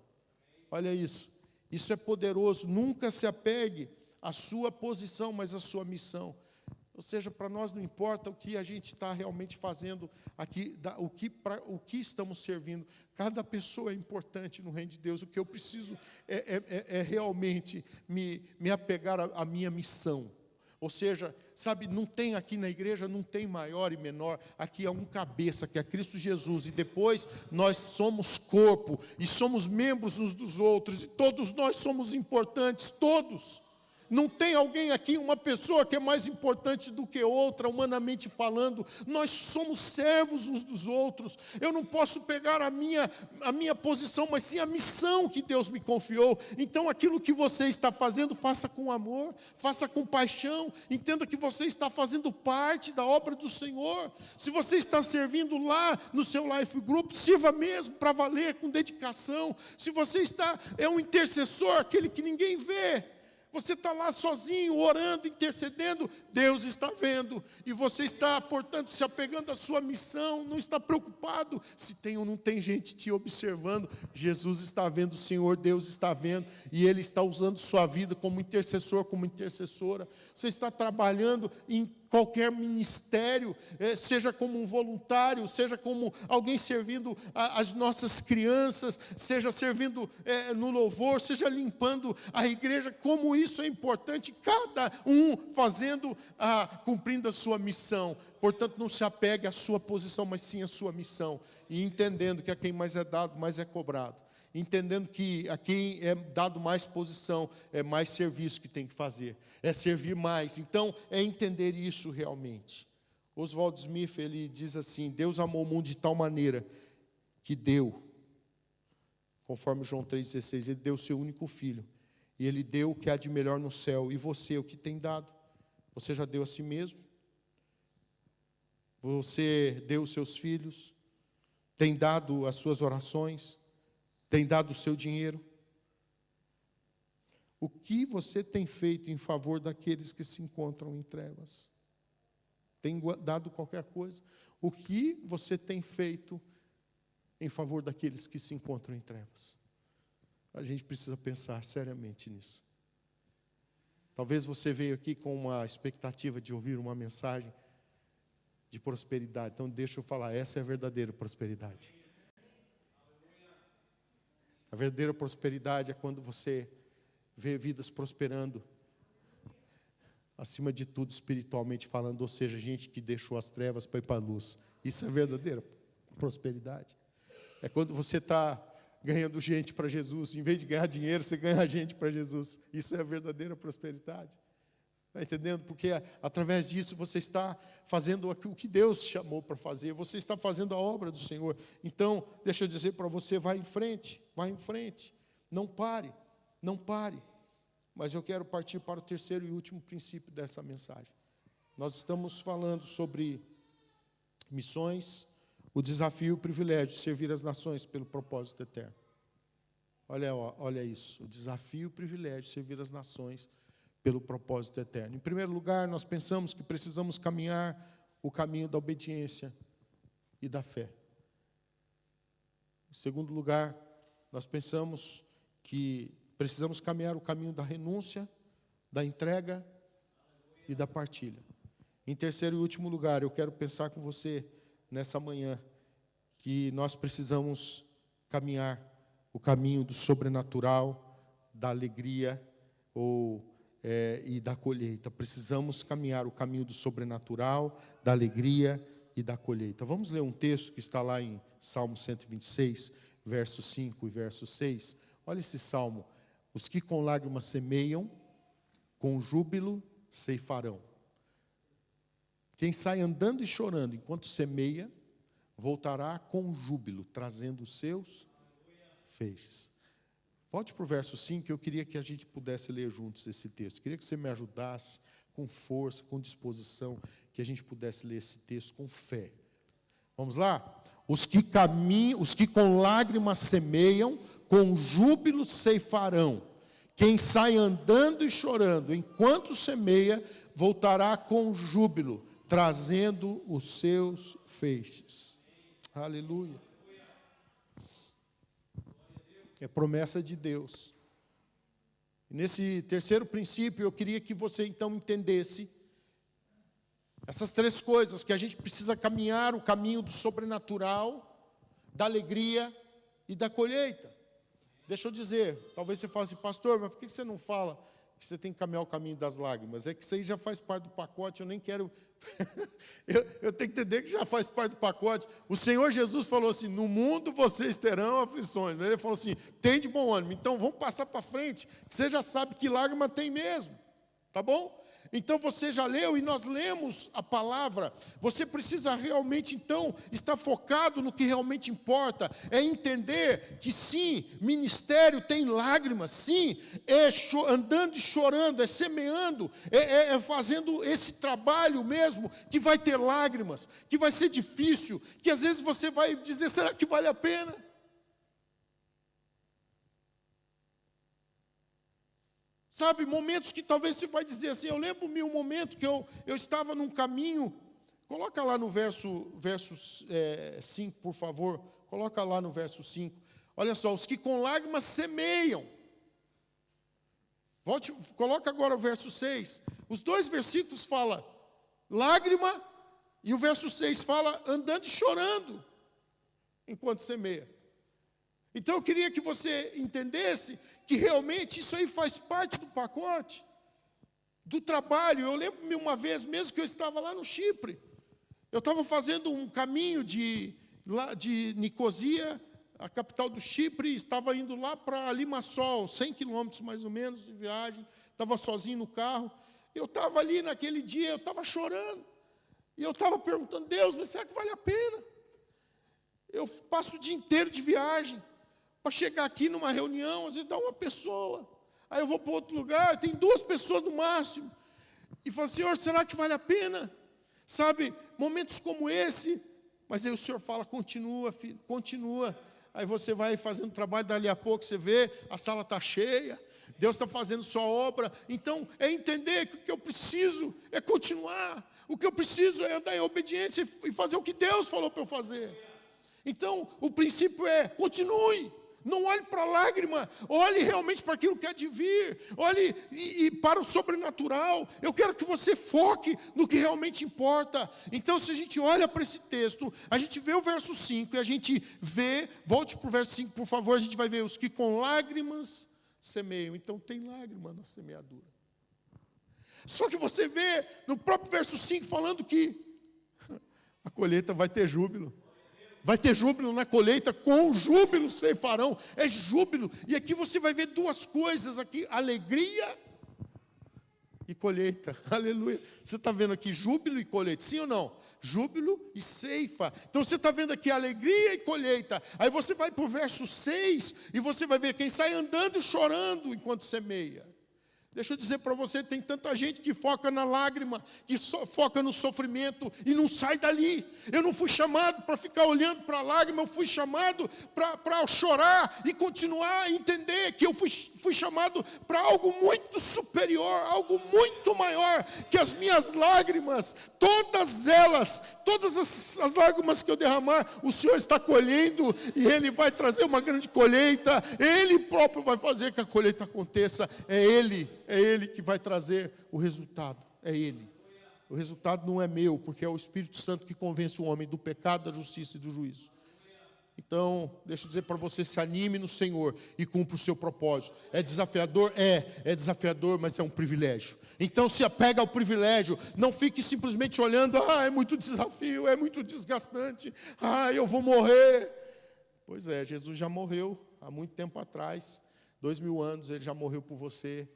Olha isso, isso é poderoso. Nunca se apegue à sua posição, mas à sua missão. Ou seja, para nós não importa o que a gente está realmente fazendo aqui, o que estamos servindo. Cada pessoa é importante no reino de Deus. O que eu preciso é realmente me apegar à minha missão. Ou seja, sabe, não tem aqui na igreja, não tem maior e menor, aqui é um cabeça, que é Cristo Jesus, e depois nós somos corpo, e somos membros uns dos outros, e todos nós somos importantes, todos. Não tem alguém aqui, uma pessoa que é mais importante do que outra, humanamente falando. Nós somos servos uns dos outros. Eu não posso pegar a minha posição, mas sim a missão que Deus me confiou. Então, aquilo que você está fazendo, faça com amor, faça com paixão. Entenda que você está fazendo parte da obra do Senhor. Se você está servindo lá no seu Life Group, sirva mesmo para valer, com dedicação. Se você é um intercessor, aquele que ninguém vê, você está lá sozinho, orando, intercedendo, Deus está vendo. E você está, portanto, se apegando à sua missão, não está preocupado se tem ou não tem gente te observando. Jesus está vendo, o Senhor Deus está vendo, e Ele está usando sua vida como intercessor, como intercessora. Você está trabalhando em qualquer ministério, seja como um voluntário, seja como alguém servindo as nossas crianças, seja servindo no louvor, seja limpando a igreja, como isso é importante, cada um fazendo, cumprindo a sua missão. Portanto, não se apegue à sua posição, mas sim à sua missão, e entendendo que a quem mais é dado, mais é cobrado. Entendendo que a quem é dado mais posição, é mais serviço que tem que fazer, é servir mais. Então, é entender isso realmente. Oswald Smith, ele diz assim: Deus amou o mundo de tal maneira que deu, conforme João 3,16, Ele deu o seu único filho, e Ele deu o que há de melhor no céu. E você, o que tem dado? Você já deu a si mesmo? Você deu os seus filhos? Tem dado as suas orações? Tem dado o seu dinheiro? O que você tem feito em favor daqueles que se encontram em trevas? Tem dado qualquer coisa? O que você tem feito em favor daqueles que se encontram em trevas? A gente precisa pensar seriamente nisso. Talvez você veio aqui com uma expectativa de ouvir uma mensagem de prosperidade. Então deixa eu falar, essa é a verdadeira prosperidade. A verdadeira prosperidade é quando você vê vidas prosperando, acima de tudo espiritualmente falando, ou seja, gente que deixou as trevas para ir para a luz. Isso é verdadeira prosperidade. É quando você está ganhando gente para Jesus, em vez de ganhar dinheiro, você ganha gente para Jesus. Isso é a verdadeira prosperidade. Está entendendo? Porque através disso você está fazendo o que Deus chamou para fazer, você está fazendo a obra do Senhor. Então, deixa eu dizer para você, vai em frente, não pare, não pare. Mas eu quero partir para o terceiro e último princípio dessa mensagem. Nós estamos falando sobre missões, o desafio e o privilégio de servir as nações pelo propósito eterno. Olha isso, o desafio e o privilégio de servir as nações pelo propósito eterno. Em primeiro lugar, nós pensamos que precisamos caminhar o caminho da obediência e da fé. Em segundo lugar, nós pensamos que precisamos caminhar o caminho da renúncia, da entrega e da partilha. Em terceiro e último lugar, eu quero pensar com você nessa manhã que nós precisamos caminhar o caminho do sobrenatural, da alegria e da colheita. Precisamos caminhar o caminho do sobrenatural, da alegria e da colheita. Vamos ler um texto que está lá em Salmo 126, verso 5 e verso 6. Olha esse salmo. Os que com lágrimas semeiam, com júbilo ceifarão. Quem sai andando e chorando enquanto semeia, voltará com júbilo, trazendo os seus feixes. Volte para o verso 5, eu queria que a gente pudesse ler juntos esse texto. Queria que você me ajudasse com força, com disposição, que a gente pudesse ler esse texto com fé. Vamos lá? Os que com lágrimas semeiam, com júbilo ceifarão. Quem sai andando e chorando, enquanto semeia, voltará com júbilo, trazendo os seus feixes. Aleluia. É promessa de Deus. Nesse terceiro princípio, eu queria que você então entendesse essas três coisas, que a gente precisa caminhar o caminho do sobrenatural, da alegria e da colheita. Deixa eu dizer, talvez você fale assim, pastor, mas por que você não fala que você tem que caminhar o caminho das lágrimas? É que isso aí já faz parte do pacote, eu nem quero... eu tenho que entender que já faz parte do pacote. O Senhor Jesus falou assim, no mundo vocês terão aflições. Ele falou assim, tem de bom ânimo. Então vamos passar para frente, que você já sabe que lágrima tem mesmo. Tá bom? Então você já leu e nós lemos a palavra. Você precisa realmente então estar focado no que realmente importa. É entender que sim, ministério tem lágrimas, sim, é andando e chorando, é semeando, é fazendo esse trabalho mesmo, que vai ter lágrimas, que vai ser difícil, que às vezes você vai dizer, será que vale a pena? Sabe, momentos que talvez você vai dizer assim, eu lembro-me um momento que eu estava num caminho, coloca lá no verso 5, por favor, coloca lá no verso 5, olha só, os que com lágrimas semeiam, coloca agora o verso 6, os dois versículos falam lágrima, e o verso 6 fala andando e chorando, enquanto semeia. Então eu queria que você entendesse que realmente isso aí faz parte do pacote, do trabalho. Eu lembro-me uma vez mesmo que eu estava lá no Chipre. Eu estava fazendo um caminho de Nicosia, a capital do Chipre, estava indo lá para Limassol, 100 quilômetros mais ou menos de viagem, estava sozinho no carro. Eu estava ali naquele dia, eu estava chorando, e eu estava perguntando, Deus, mas será que vale a pena? Eu passo o dia inteiro de viagem, para chegar aqui numa reunião, às vezes dá uma pessoa, aí eu vou para outro lugar, tem 2 pessoas no máximo, e falo, Senhor, será que vale a pena? Sabe, momentos como esse, mas aí o Senhor fala, continua, filho, continua, aí você vai fazendo trabalho, dali a pouco você vê, a sala está cheia, Deus está fazendo sua obra, então é entender que o que eu preciso é continuar, o que eu preciso é andar em obediência e fazer o que Deus falou para eu fazer. Então, o princípio é, continue, Não olhe para a lágrima, olhe realmente para aquilo que há de vir, olhe e para o sobrenatural. Eu quero que você foque no que realmente importa. Então, se a gente olha para esse texto, a gente vê o verso 5 e a gente vê, volte para o verso 5, por favor, a gente vai ver os que com lágrimas semeiam. Então, tem lágrima na semeadura. Só que você vê no próprio verso 5 falando que a colheita vai ter júbilo. Vai ter júbilo na colheita, com júbilo ceifarão. É júbilo. E aqui você vai ver duas coisas aqui: alegria e colheita. Aleluia. Você está vendo aqui júbilo e colheita, sim ou não? Júbilo e ceifa. Então você está vendo aqui alegria e colheita. Aí você vai para o verso 6 e você vai ver quem sai andando e chorando enquanto semeia. Deixa eu dizer para você, tem tanta gente que foca na lágrima, que foca no sofrimento e não sai dali. Eu não fui chamado para ficar olhando para a lágrima, eu fui chamado para chorar e continuar a entender que eu fui chamado para algo muito superior, algo muito maior que as minhas lágrimas. Todas elas, todas as lágrimas que eu derramar, o Senhor está colhendo e Ele vai trazer uma grande colheita. Ele próprio vai fazer que a colheita aconteça. É Ele que vai trazer o resultado, é Ele. O resultado não é meu, porque é o Espírito Santo que convence o homem do pecado, da justiça e do juízo. Então, deixa eu dizer para você, se anime no Senhor e cumpra o seu propósito. É desafiador? É desafiador, mas é um privilégio. Então, se apega ao privilégio, não fique simplesmente olhando, é muito desafio, é muito desgastante, eu vou morrer. Pois é, Jesus já morreu há muito tempo atrás, 2000 anos, Ele já morreu por você.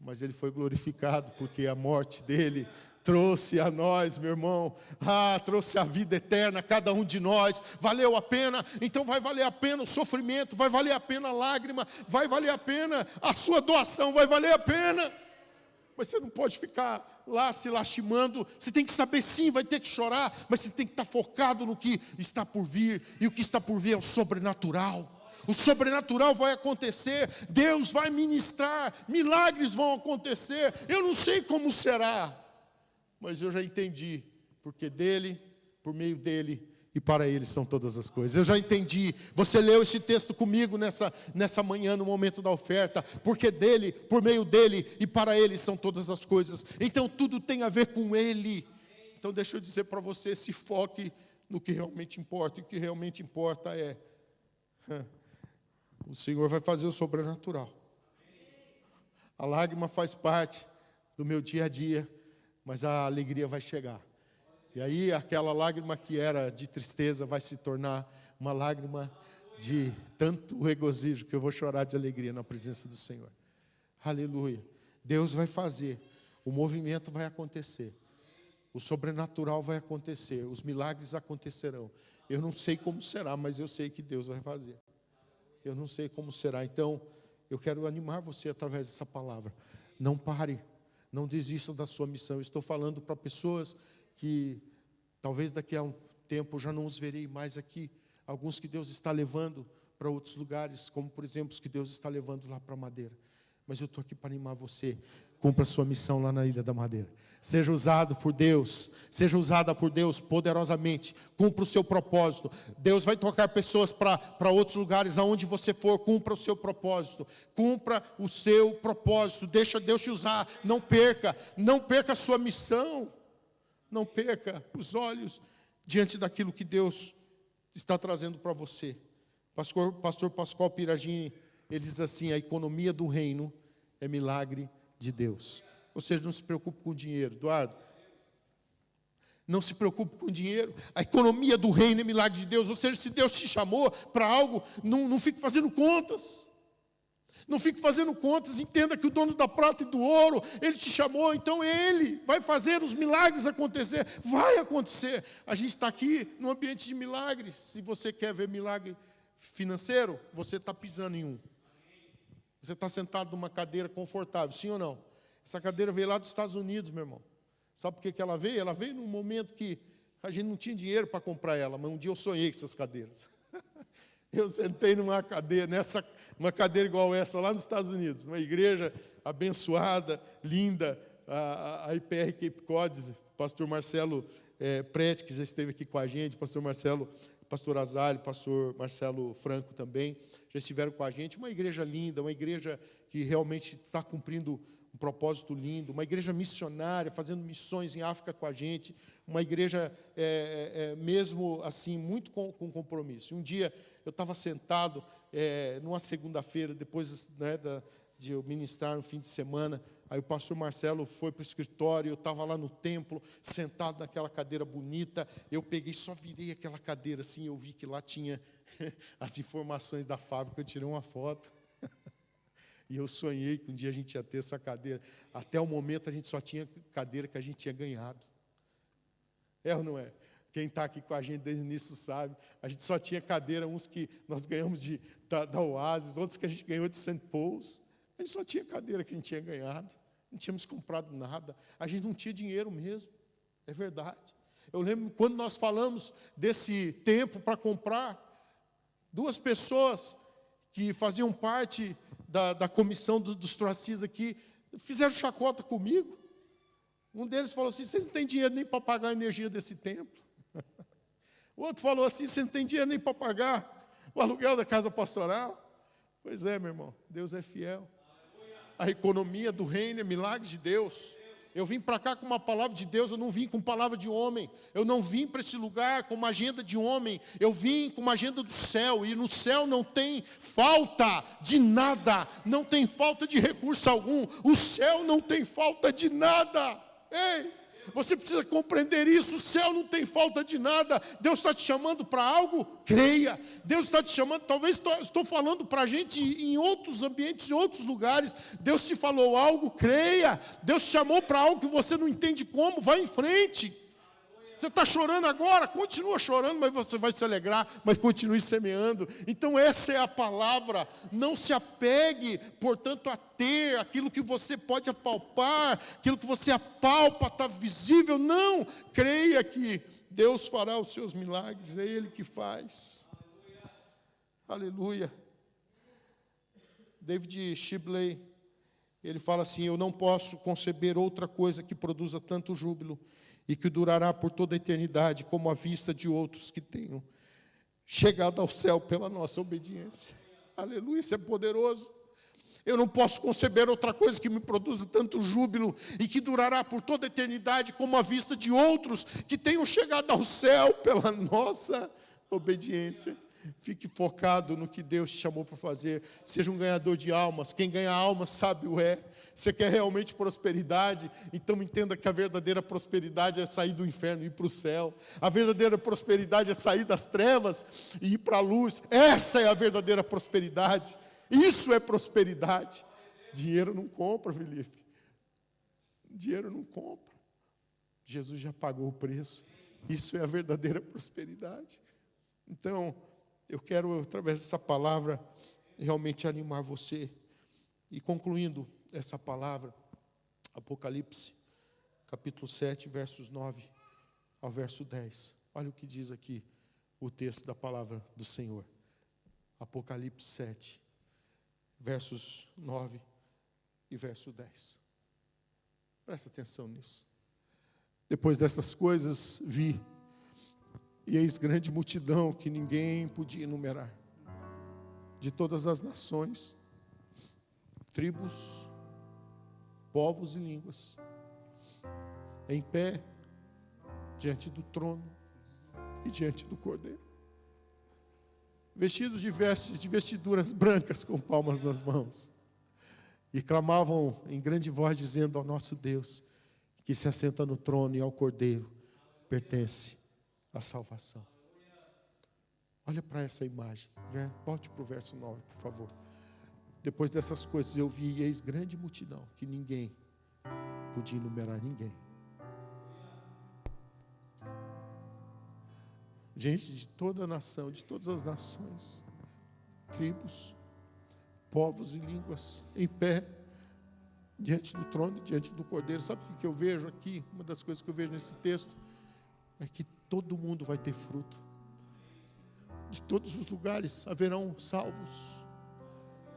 Mas Ele foi glorificado, porque a morte dEle trouxe a nós, meu irmão, trouxe a vida eterna a cada um de nós. Valeu a pena? Então vai valer a pena o sofrimento, vai valer a pena a lágrima, vai valer a pena a sua doação, vai valer a pena. Mas você não pode ficar lá se lastimando. Você tem que saber, sim, vai ter que chorar, mas você tem que estar focado no que está por vir. E o que está por vir é o sobrenatural. O sobrenatural vai acontecer, Deus vai ministrar, milagres vão acontecer. Eu não sei como será, mas eu já entendi, porque dEle, por meio dEle e para Ele são todas as coisas. Eu já entendi. Você leu esse texto comigo nessa manhã, no momento da oferta, porque dEle, por meio dEle e para Ele são todas as coisas. Então tudo tem a ver com Ele. Então deixa eu dizer para você, se foque no que realmente importa, e o que realmente importa é... O Senhor vai fazer o sobrenatural. A lágrima faz parte do meu dia a dia, mas a alegria vai chegar. E aí aquela lágrima que era de tristeza vai se tornar uma lágrima de tanto regozijo que eu vou chorar de alegria na presença do Senhor. Aleluia. Deus vai fazer, o movimento vai acontecer, o sobrenatural vai acontecer, os milagres acontecerão. Eu não sei como será, mas eu sei que Deus vai fazer. Eu não sei como será, então eu quero animar você através dessa palavra. Não pare, não desista da sua missão. Eu estou falando para pessoas que talvez daqui a um tempo já não os verei mais aqui. Alguns que Deus está levando para outros lugares, como por exemplo os que Deus está levando lá para Madeira. Mas eu estou aqui para animar você. Cumpra a sua missão lá na Ilha da Madeira. Seja usado por Deus, seja usada por Deus poderosamente. Cumpra o seu propósito. Deus vai tocar pessoas para outros lugares, aonde você for. Cumpra o seu propósito. Cumpra o seu propósito. Deixa Deus te usar. Não perca a sua missão. Não perca os olhos diante daquilo que Deus está trazendo para você. Pastor Pascoal Piragini, ele diz assim: a economia do reino é milagre de Deus. Ou seja, não se preocupe com o dinheiro. Eduardo, não se preocupe com o dinheiro. A economia do reino é milagre de Deus. Ou seja, se Deus te chamou para algo, não fique fazendo contas. Não fique fazendo contas. Entenda que o dono da prata e do ouro, Ele te chamou, então Ele vai fazer os milagres acontecer. Vai acontecer. A gente está aqui no ambiente de milagres. Se você quer ver milagre financeiro, você está pisando em um. Você está sentado numa cadeira confortável, sim ou não? Essa cadeira veio lá dos Estados Unidos, meu irmão. Sabe por que ela veio? Ela veio num momento que a gente não tinha dinheiro para comprar ela, mas um dia eu sonhei com essas cadeiras. Eu sentei numa cadeira, uma cadeira igual essa, lá nos Estados Unidos, uma igreja abençoada, linda, a IPR Cape Cod, pastor Marcelo Prete, que já esteve aqui com a gente, pastor Marcelo pastor Azalio, pastor Marcelo Franco também, já estiveram com a gente. Uma igreja linda, uma igreja que realmente está cumprindo um propósito lindo, uma igreja missionária, fazendo missões em África com a gente, uma igreja mesmo assim, muito com compromisso. Um dia eu estava sentado, numa segunda-feira, depois de eu ministrar no fim de semana, aí o pastor Marcelo foi para o escritório, eu estava lá no templo, sentado naquela cadeira bonita, eu peguei, só virei aquela cadeira assim, eu vi que lá tinha as informações da fábrica, eu tirei uma foto. E eu sonhei que um dia a gente ia ter essa cadeira. Até o momento a gente só tinha cadeira que a gente tinha ganhado. É ou não é? Quem está aqui com a gente desde o início sabe. A gente só tinha cadeira, uns que nós ganhamos da Oasis, outros que a gente ganhou de St. Paul's. A gente só tinha cadeira que a gente tinha ganhado. Não tínhamos comprado nada. A gente não tinha dinheiro mesmo. É verdade. Eu lembro quando nós falamos desse tempo para comprar, 2 pessoas que faziam parte da comissão dos troacis aqui, fizeram chacota comigo. Um deles falou assim, vocês não têm dinheiro nem para pagar a energia desse templo. O outro falou assim, vocês não têm dinheiro nem para pagar o aluguel da casa pastoral. Pois é, meu irmão, Deus é fiel. A economia do reino é milagre de Deus. Eu vim para cá com uma palavra de Deus, eu não vim com palavra de homem. Eu não vim para esse lugar com uma agenda de homem. Eu vim com uma agenda do céu. E no céu não tem falta de nada. Não tem falta de recurso algum. O céu não tem falta de nada. Ei, você precisa compreender isso. O céu não tem falta de nada. Deus está te chamando para algo? Creia. Deus está te chamando, talvez estou falando para a gente em outros ambientes, em outros lugares. Deus te falou algo? Creia. Deus te chamou para algo que você não entende como, vai em frente. Você está chorando agora? Continua chorando, mas você vai se alegrar, mas continue semeando. Então essa é a palavra. Não se apegue, portanto, a ter aquilo que você pode apalpar, aquilo que você apalpa, está visível. Não, creia que Deus fará os seus milagres, é Ele que faz. Aleluia. David Shibley, ele fala assim, eu não posso conceber outra coisa que produza tanto júbilo e que durará por toda a eternidade, como a vista de outros que tenham chegado ao céu pela nossa obediência. Aleluia, isso é poderoso. Eu não posso conceber outra coisa que me produza tanto júbilo e que durará por toda a eternidade, como a vista de outros que tenham chegado ao céu pela nossa obediência. Fique focado no que Deus te chamou para fazer. Seja um ganhador de almas. Quem ganha almas sabe o é. Você quer realmente prosperidade? Então entenda que a verdadeira prosperidade é sair do inferno e ir para o céu. A verdadeira prosperidade é sair das trevas e ir para a luz. Essa é a verdadeira prosperidade. Isso é prosperidade. Dinheiro não compra, Felipe. Dinheiro não compra. Jesus já pagou o preço. Isso é a verdadeira prosperidade. Então, eu quero, através dessa palavra, realmente animar você. E concluindo essa palavra, Apocalipse, capítulo 7, versos 9 ao verso 10. Olha o que diz aqui o texto da palavra do Senhor. Apocalipse 7, versos 9 e verso 10. Presta atenção nisso. Depois dessas coisas, vi, e eis grande multidão que ninguém podia enumerar, de todas as nações, tribos, povos e línguas, em pé, diante do trono e diante do Cordeiro, vestidos de vestes, de vestiduras brancas com palmas nas mãos, e clamavam em grande voz, dizendo ao nosso Deus, que se assenta no trono e ao Cordeiro, pertence a salvação. Olha para essa imagem, volte para o verso 9, por favor. Depois dessas coisas eu vi, e eis grande multidão, que ninguém podia enumerar ninguém. Gente de toda a nação, de todas as nações, tribos, povos e línguas, em pé, diante do trono, diante do Cordeiro. Sabe o que eu vejo aqui? Uma das coisas que eu vejo nesse texto é que todo mundo vai ter fruto. De todos os lugares haverão salvos.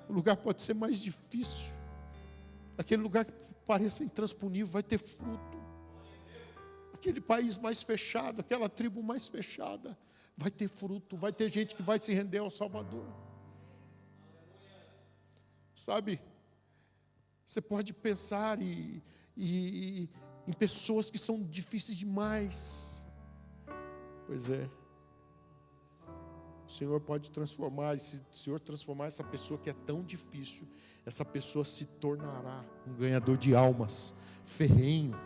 O lugar pode ser mais difícil. Aquele lugar que pareça intransponível vai ter fruto. Aquele país mais fechado, aquela tribo mais fechada, vai ter fruto, vai ter gente que vai se render ao Salvador. Sabe, você pode pensar em pessoas que são difíceis demais. Pois é. O Senhor pode transformar, e se o Senhor transformar essa pessoa que é tão difícil, essa pessoa se tornará um ganhador de almas, ferrenho.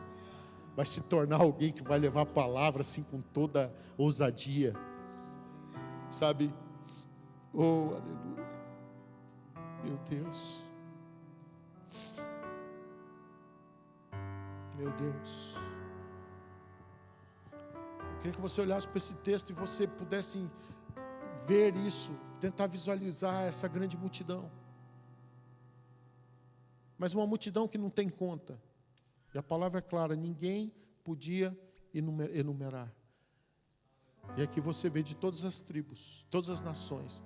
Vai se tornar alguém que vai levar a palavra assim com toda ousadia. Sabe? Oh, aleluia. Meu Deus. Meu Deus. Eu queria que você olhasse para esse texto e você pudesse ver isso, tentar visualizar essa grande multidão. Mas uma multidão que não tem conta. E a palavra é clara, ninguém podia enumerar. E aqui você vê de todas as tribos, todas as nações.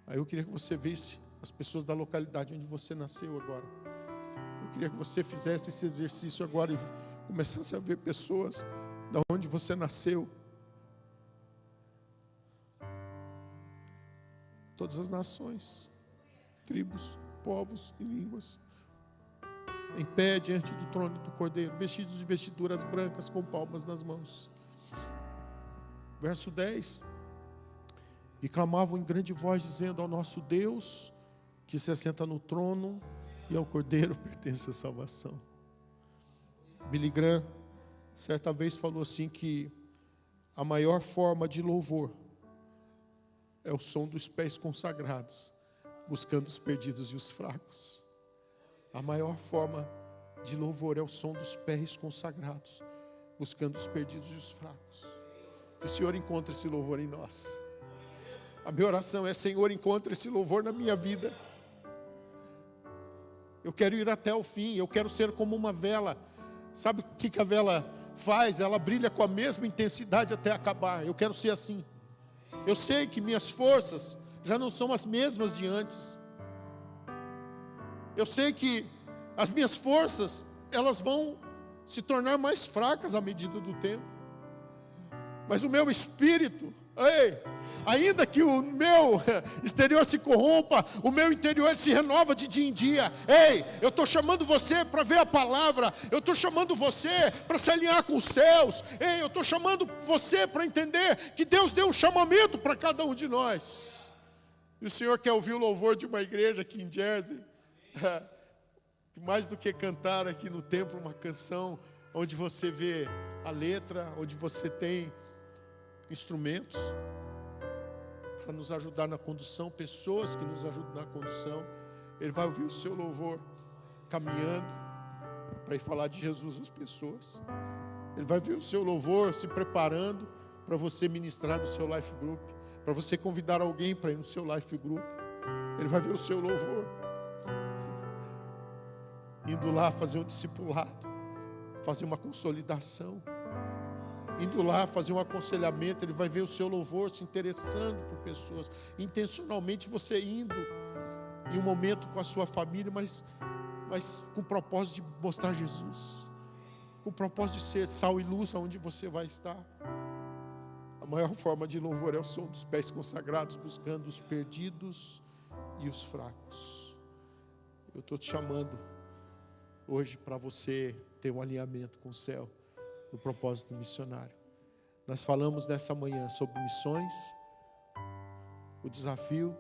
Aí eu queria que você visse as pessoas da localidade onde você nasceu agora. Eu queria que você fizesse esse exercício agora e começasse a ver pessoas da onde você nasceu. Todas as nações, tribos, povos e línguas, em pé diante do trono do Cordeiro, vestidos de vestiduras brancas com palmas nas mãos. Verso 10. E clamavam em grande voz, dizendo: ao nosso Deus, que se assenta no trono, e ao Cordeiro pertence a salvação. Billy Graham, certa vez, falou assim que a maior forma de louvor é o som dos pés consagrados, buscando os perdidos e os fracos. A maior forma de louvor é o som dos pés consagrados, buscando os perdidos e os fracos. Que o Senhor encontre esse louvor em nós. A minha oração é: Senhor, encontre esse louvor na minha vida. Eu quero ir até o fim, eu quero ser como uma vela. Sabe o que a vela faz? Ela brilha com a mesma intensidade até acabar. Eu quero ser assim. Eu sei que minhas forças já não são as mesmas de antes. Eu sei que as minhas forças, elas vão se tornar mais fracas à medida do tempo. Mas o meu espírito, ainda que o meu exterior se corrompa, o meu interior se renova de dia em dia. Eu estou chamando você para ver a palavra. Eu estou chamando você para se alinhar com os céus. Eu estou chamando você para entender que Deus deu um chamamento para cada um de nós. E o Senhor quer ouvir o louvor de uma igreja aqui em Jersey. Mais do que cantar aqui no templo uma canção onde você vê a letra, onde você tem instrumentos para nos ajudar na condução, pessoas que nos ajudam na condução. Ele vai ouvir o seu louvor caminhando para ir falar de Jesus às pessoas. Ele vai ver o seu louvor se preparando para você ministrar no seu life group, para você convidar alguém para ir no seu life group. Ele vai ver o seu louvor indo lá fazer um discipulado, fazer uma consolidação, indo lá fazer um aconselhamento. Ele vai ver o seu louvor se interessando por pessoas, intencionalmente você indo em um momento com a sua família, mas com o propósito de mostrar Jesus, com o propósito de ser sal e luz aonde você vai estar. A maior forma de louvor é o som dos pés consagrados, buscando os perdidos e os fracos. Eu estou te chamando hoje para você ter um alinhamento com o céu, no propósito missionário. Nós falamos nessa manhã sobre missões, o desafio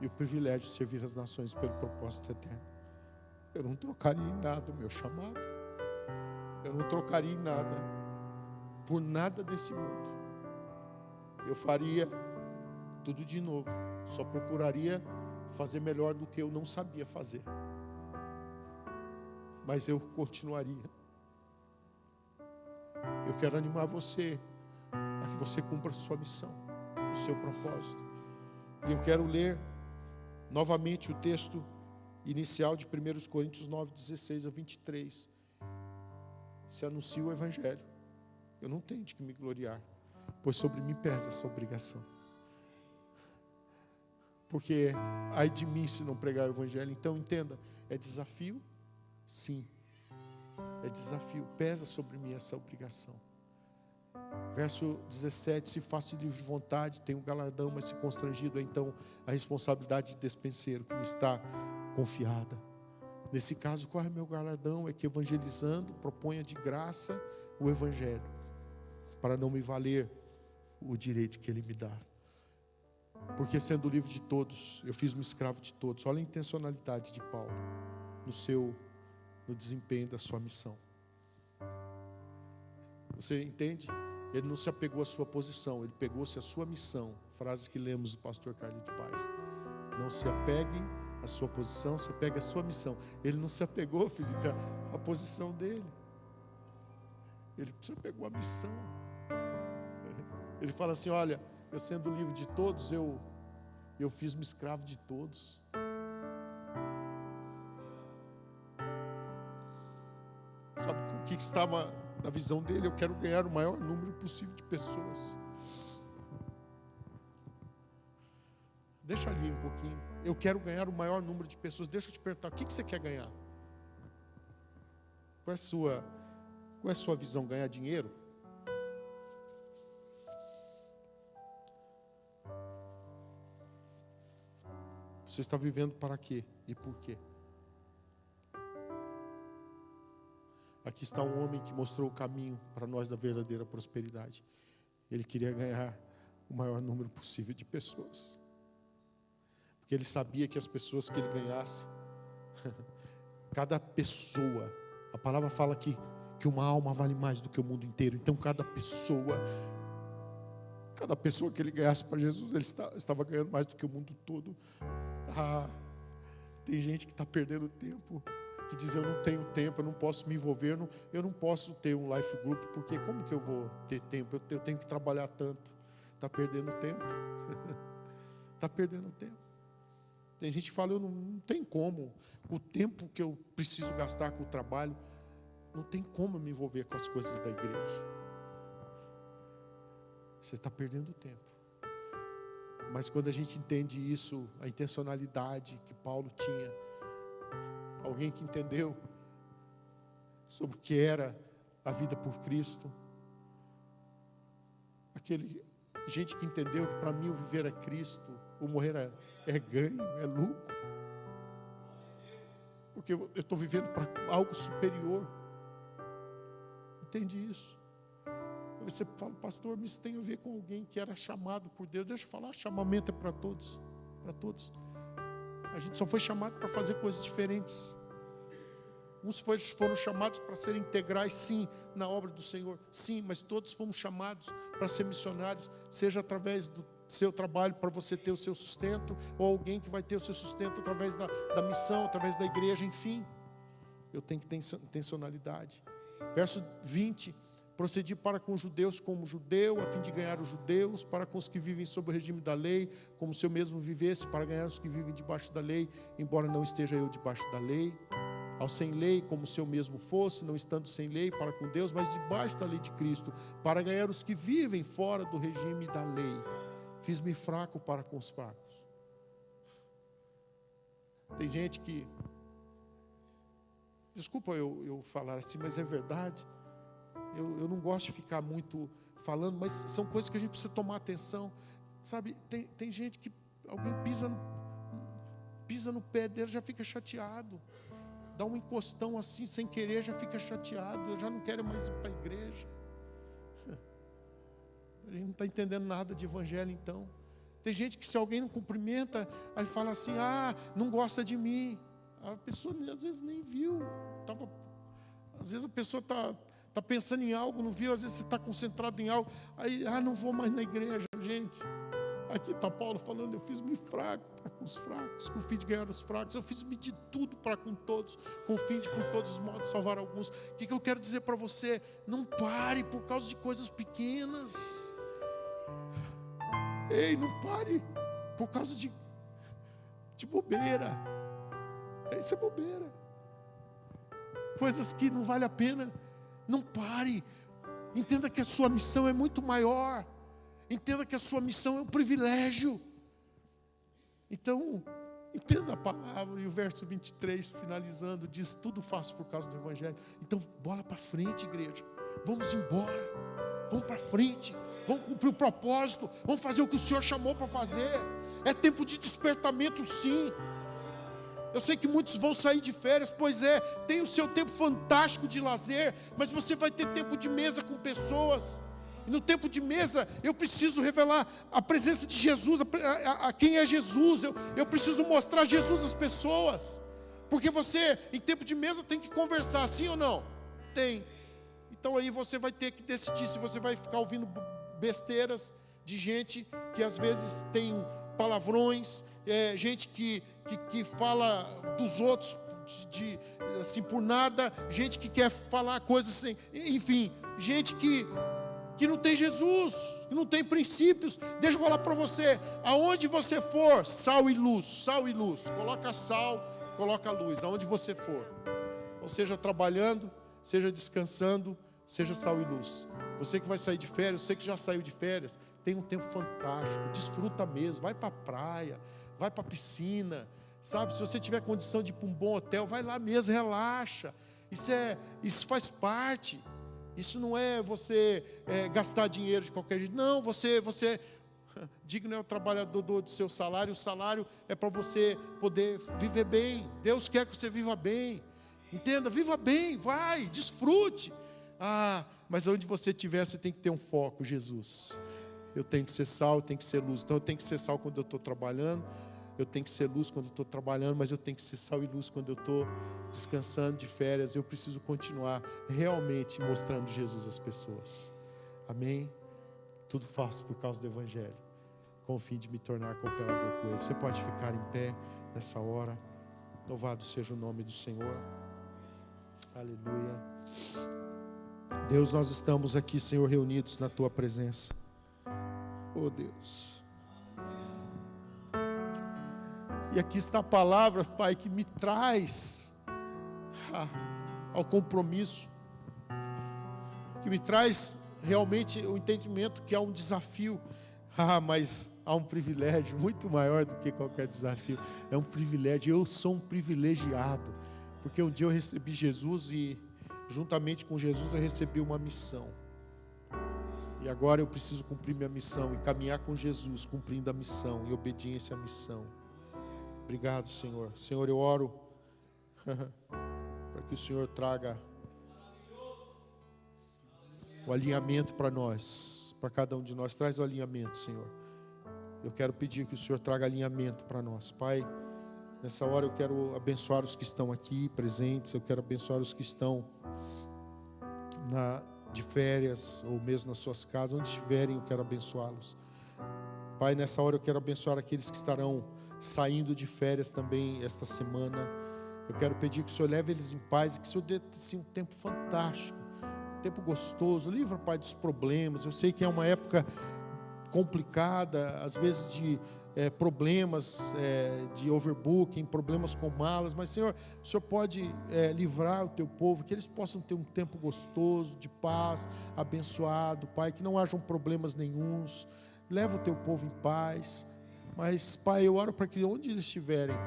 e o privilégio de servir as nações pelo propósito eterno. Eu não trocaria em nada o meu chamado. Eu não trocaria em nada, por nada desse mundo. Eu faria tudo de novo. Só procuraria fazer melhor do que eu não sabia fazer. Mas eu continuaria. Eu quero animar você a que você cumpra a sua missão, o seu propósito. E eu quero ler novamente o texto inicial de 1 Coríntios 9, 16 a 23. Se anuncia o Evangelho, eu não tenho de que me gloriar, pois sobre mim pesa essa obrigação. Porque ai de mim se não pregar o Evangelho. Então entenda, é desafio? Sim, é desafio, pesa sobre mim essa obrigação. Verso 17, se faço de livre vontade, tenho galardão, mas se constrangido, então a responsabilidade de despenseiro que me está confiada. Nesse caso, qual é o meu galardão? É que evangelizando, proponha de graça o evangelho, para não me valer o direito que ele me dá. Porque sendo livre de todos, eu fiz-me escravo de todos. Olha a intencionalidade de Paulo no desempenho da sua missão. Você entende? Ele não se apegou à sua posição, ele pegou-se à sua missão. Frases que lemos do pastor Carlito Paz. Não se apegue à sua posição, se apegue à sua missão. Ele não se apegou, Felipe, à posição dele. Ele se apegou à missão. Ele fala assim, olha, eu sendo livre de todos, eu fiz-me escravo de todos. Sabe o que estava na visão dele? Eu quero ganhar o maior número possível de pessoas. Deixa ali um pouquinho. Eu quero ganhar o maior número de pessoas. Deixa eu te perguntar, o que você quer ganhar? Qual é a sua visão? Ganhar dinheiro? Você está vivendo para quê e por quê? Aqui está um homem que mostrou o caminho para nós da verdadeira prosperidade. Ele queria ganhar o maior número possível de pessoas. Porque ele sabia que as pessoas que ele ganhasse, cada pessoa, a palavra fala que uma alma vale mais do que o mundo inteiro. Então cada pessoa que ele ganhasse para Jesus, ele estava ganhando mais do que o mundo todo. Tem gente que está perdendo tempo, que diz, eu não tenho tempo, eu não posso me envolver, eu não posso ter um life group, porque como que eu vou ter tempo? Eu tenho que trabalhar tanto. Está perdendo tempo. Está perdendo tempo. Tem gente que fala, eu não tem como, com o tempo que eu preciso gastar com o trabalho, não tem como eu me envolver com as coisas da igreja. Você está perdendo tempo. Mas quando a gente entende isso, a intencionalidade que Paulo tinha, alguém que entendeu sobre o que era a vida por Cristo, gente que entendeu que para mim o viver é Cristo, o morrer é ganho, é lucro, porque eu estou vivendo para algo superior. Entende isso? Você fala, pastor, mas isso tem a ver com alguém que era chamado por Deus. Deixa eu falar, chamamento é para todos, para todos. A gente só foi chamado para fazer coisas diferentes. Uns foram chamados para serem integrais, sim, na obra do Senhor, sim, mas todos fomos chamados para ser missionários, seja através do seu trabalho para você ter o seu sustento, ou alguém que vai ter o seu sustento através da missão, através da igreja, enfim. Eu tenho que ter intencionalidade. Verso 20, procedi para com os judeus como judeu, a fim de ganhar os judeus, para com os que vivem sob o regime da lei, como se eu mesmo vivesse, para ganhar os que vivem debaixo da lei, embora não esteja eu debaixo da lei. Ao sem lei, como se eu mesmo fosse, não estando sem lei para com Deus, mas debaixo da lei de Cristo, para ganhar os que vivem fora do regime da lei. Fiz-me fraco para com os fracos. Tem gente que, desculpa eu falar assim, mas é verdade. Eu não gosto de ficar muito falando, mas são coisas que a gente precisa tomar atenção. Sabe, tem gente que alguém pisa no pé dele, já fica chateado. Dá um encostão assim, sem querer, já fica chateado. Eu já não quero mais ir para a igreja. A gente não está entendendo nada de evangelho, então. Tem gente que se alguém não cumprimenta, aí fala assim, não gosta de mim. A pessoa às vezes nem viu. Às vezes a pessoa está pensando em algo, não viu. Às vezes você está concentrado em algo. Aí, não vou mais na igreja, gente. Aqui está Paulo falando, eu fiz-me fraco para com os fracos, com o fim de ganhar os fracos. Eu fiz-me de tudo para com todos, com o fim de por todos os modos salvar alguns. O que eu quero dizer para você? Não pare por causa de coisas pequenas. Ei, não pare por causa de bobeira. Isso é bobeira. Coisas que não vale a pena. Não pare. Entenda que a sua missão é muito maior. Entenda que a sua missão é um privilégio. Então, entenda a palavra. E o verso 23, finalizando, diz, tudo faço por causa do evangelho. Então, bola para frente, igreja. Vamos embora. vamos para frente, vamos cumprir o propósito, vamos fazer o que o Senhor chamou para fazer. É tempo de despertamento, sim. Eu sei que muitos vão sair de férias, pois é, tem o seu tempo fantástico de lazer, mas você vai ter tempo de mesa com pessoas. E no tempo de mesa, eu preciso revelar a presença de Jesus, a quem é Jesus. Eu preciso mostrar Jesus às pessoas. Porque você, em tempo de mesa, tem que conversar, sim ou não? Tem. Então aí você vai ter que decidir se você vai ficar ouvindo besteiras de gente que às vezes tem palavrões, gente que fala dos outros assim por nada, gente que quer falar coisas assim, enfim, gente que não tem Jesus, que não tem princípios. Deixa eu falar para você, aonde você for, sal e luz, coloca sal, coloca luz, aonde você for, ou seja trabalhando, seja descansando, seja sal e luz. Você que vai sair de férias, você que já saiu de férias, tem um tempo fantástico, desfruta mesmo, vai para a praia, vai para a piscina, sabe, se você tiver condição de ir para um bom hotel, vai lá mesmo, relaxa, isso faz parte. Isso não é você gastar dinheiro de qualquer jeito. Não, você digno é o trabalhador do seu salário. O salário é para você poder viver bem. Deus quer que você viva bem. Entenda, viva bem, vai, desfrute. Mas onde você estiver, você tem que ter um foco, Jesus. Eu tenho que ser sal, eu tenho que ser luz. Então eu tenho que ser sal quando eu estou trabalhando. Eu tenho que ser luz quando eu estou trabalhando, mas eu tenho que ser sal e luz quando eu estou descansando de férias. Eu preciso continuar realmente mostrando Jesus às pessoas. Amém? Tudo faço por causa do Evangelho, com o fim de me tornar cooperador com Ele. Você pode ficar em pé nessa hora. Louvado seja o nome do Senhor. Aleluia. Deus, nós estamos aqui, Senhor, reunidos na Tua presença. Oh Deus. E aqui está a palavra, Pai, que me traz ao compromisso, que me traz realmente o entendimento que há um desafio, mas há um privilégio muito maior do que qualquer desafio. É um privilégio, eu sou um privilegiado, porque um dia eu recebi Jesus e juntamente com Jesus eu recebi uma missão. E agora eu preciso cumprir minha missão e caminhar com Jesus, cumprindo a missão, em obediência à missão. Obrigado, Senhor. Senhor, eu oro para que o Senhor traga o alinhamento para nós, para cada um de nós. Traz o alinhamento, Senhor. Eu quero pedir que o Senhor traga alinhamento para nós. Pai, nessa hora eu quero abençoar os que estão aqui presentes. Eu quero abençoar os que estão de férias ou mesmo nas suas casas. Onde estiverem, eu quero abençoá-los. Pai, nessa hora eu quero abençoar aqueles que estarão saindo de férias também esta semana. Eu quero pedir que o Senhor leve eles em paz e que o Senhor dê assim, um tempo fantástico, um tempo gostoso. Livra, Pai, dos problemas. Eu sei que é uma época complicada, às vezes de problemas de overbooking, problemas com malas, mas Senhor, o Senhor pode livrar o Teu povo, que eles possam ter um tempo gostoso, de paz, abençoado, Pai, que não hajam problemas nenhuns. Leva o Teu povo em paz. Mas, Pai, eu oro para que onde eles estiverem,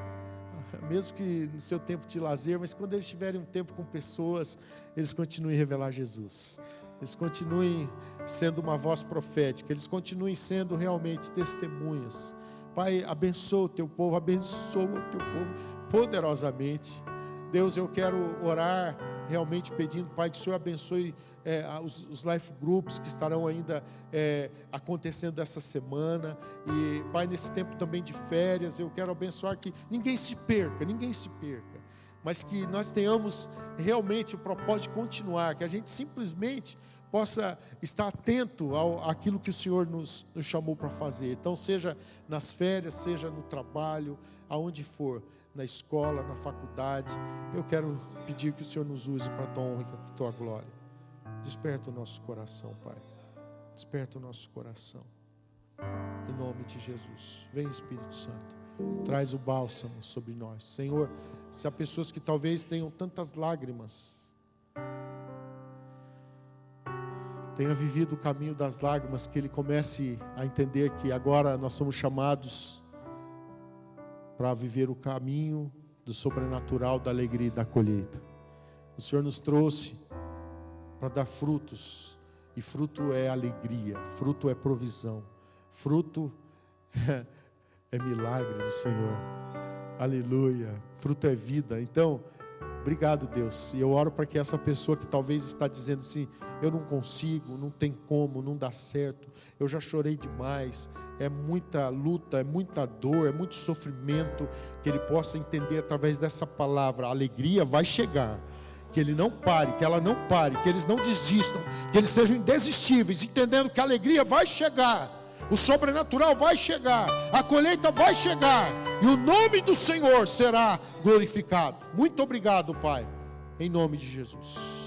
mesmo que no seu tempo de lazer, mas quando eles tiverem um tempo com pessoas, eles continuem a revelar Jesus. Eles continuem sendo uma voz profética. Eles continuem sendo realmente testemunhas. Pai, abençoa o Teu povo, abençoa o Teu povo poderosamente. Deus, eu quero orar realmente pedindo, Pai, que o Senhor abençoe os life groups que estarão ainda acontecendo essa semana. E, Pai, nesse tempo também de férias, eu quero abençoar que ninguém se perca, mas que nós tenhamos realmente o propósito de continuar, que a gente simplesmente possa estar atento àquilo que o Senhor nos chamou para fazer. Então, seja nas férias, seja no trabalho, aonde for, na escola, na faculdade, eu quero pedir que o Senhor nos use para a Tua honra e para a Tua glória. Desperta o nosso coração, Pai. Desperta o nosso coração. Em nome de Jesus. Vem, Espírito Santo. Traz o bálsamo sobre nós. Senhor, se há pessoas que talvez tenham tantas lágrimas, tenha vivido o caminho das lágrimas, que ele comece a entender que agora nós somos chamados para viver o caminho do sobrenatural, da alegria e da colheita. O Senhor nos trouxe para dar frutos, E fruto é alegria, fruto é provisão, fruto é milagre do Senhor. Aleluia. Fruto é vida. Então, obrigado, Deus. E eu oro para que essa pessoa que talvez está dizendo assim: eu não consigo, não tem como, não dá certo, eu já chorei demais, é muita luta, é muita dor, é muito sofrimento, que ele possa entender através dessa palavra: a alegria vai chegar. Que ele não pare, que ela não pare, que eles não desistam, que eles sejam indesistíveis, entendendo que a alegria vai chegar, o sobrenatural vai chegar, a colheita vai chegar, e o nome do Senhor será glorificado. Muito obrigado, Pai, em nome de Jesus.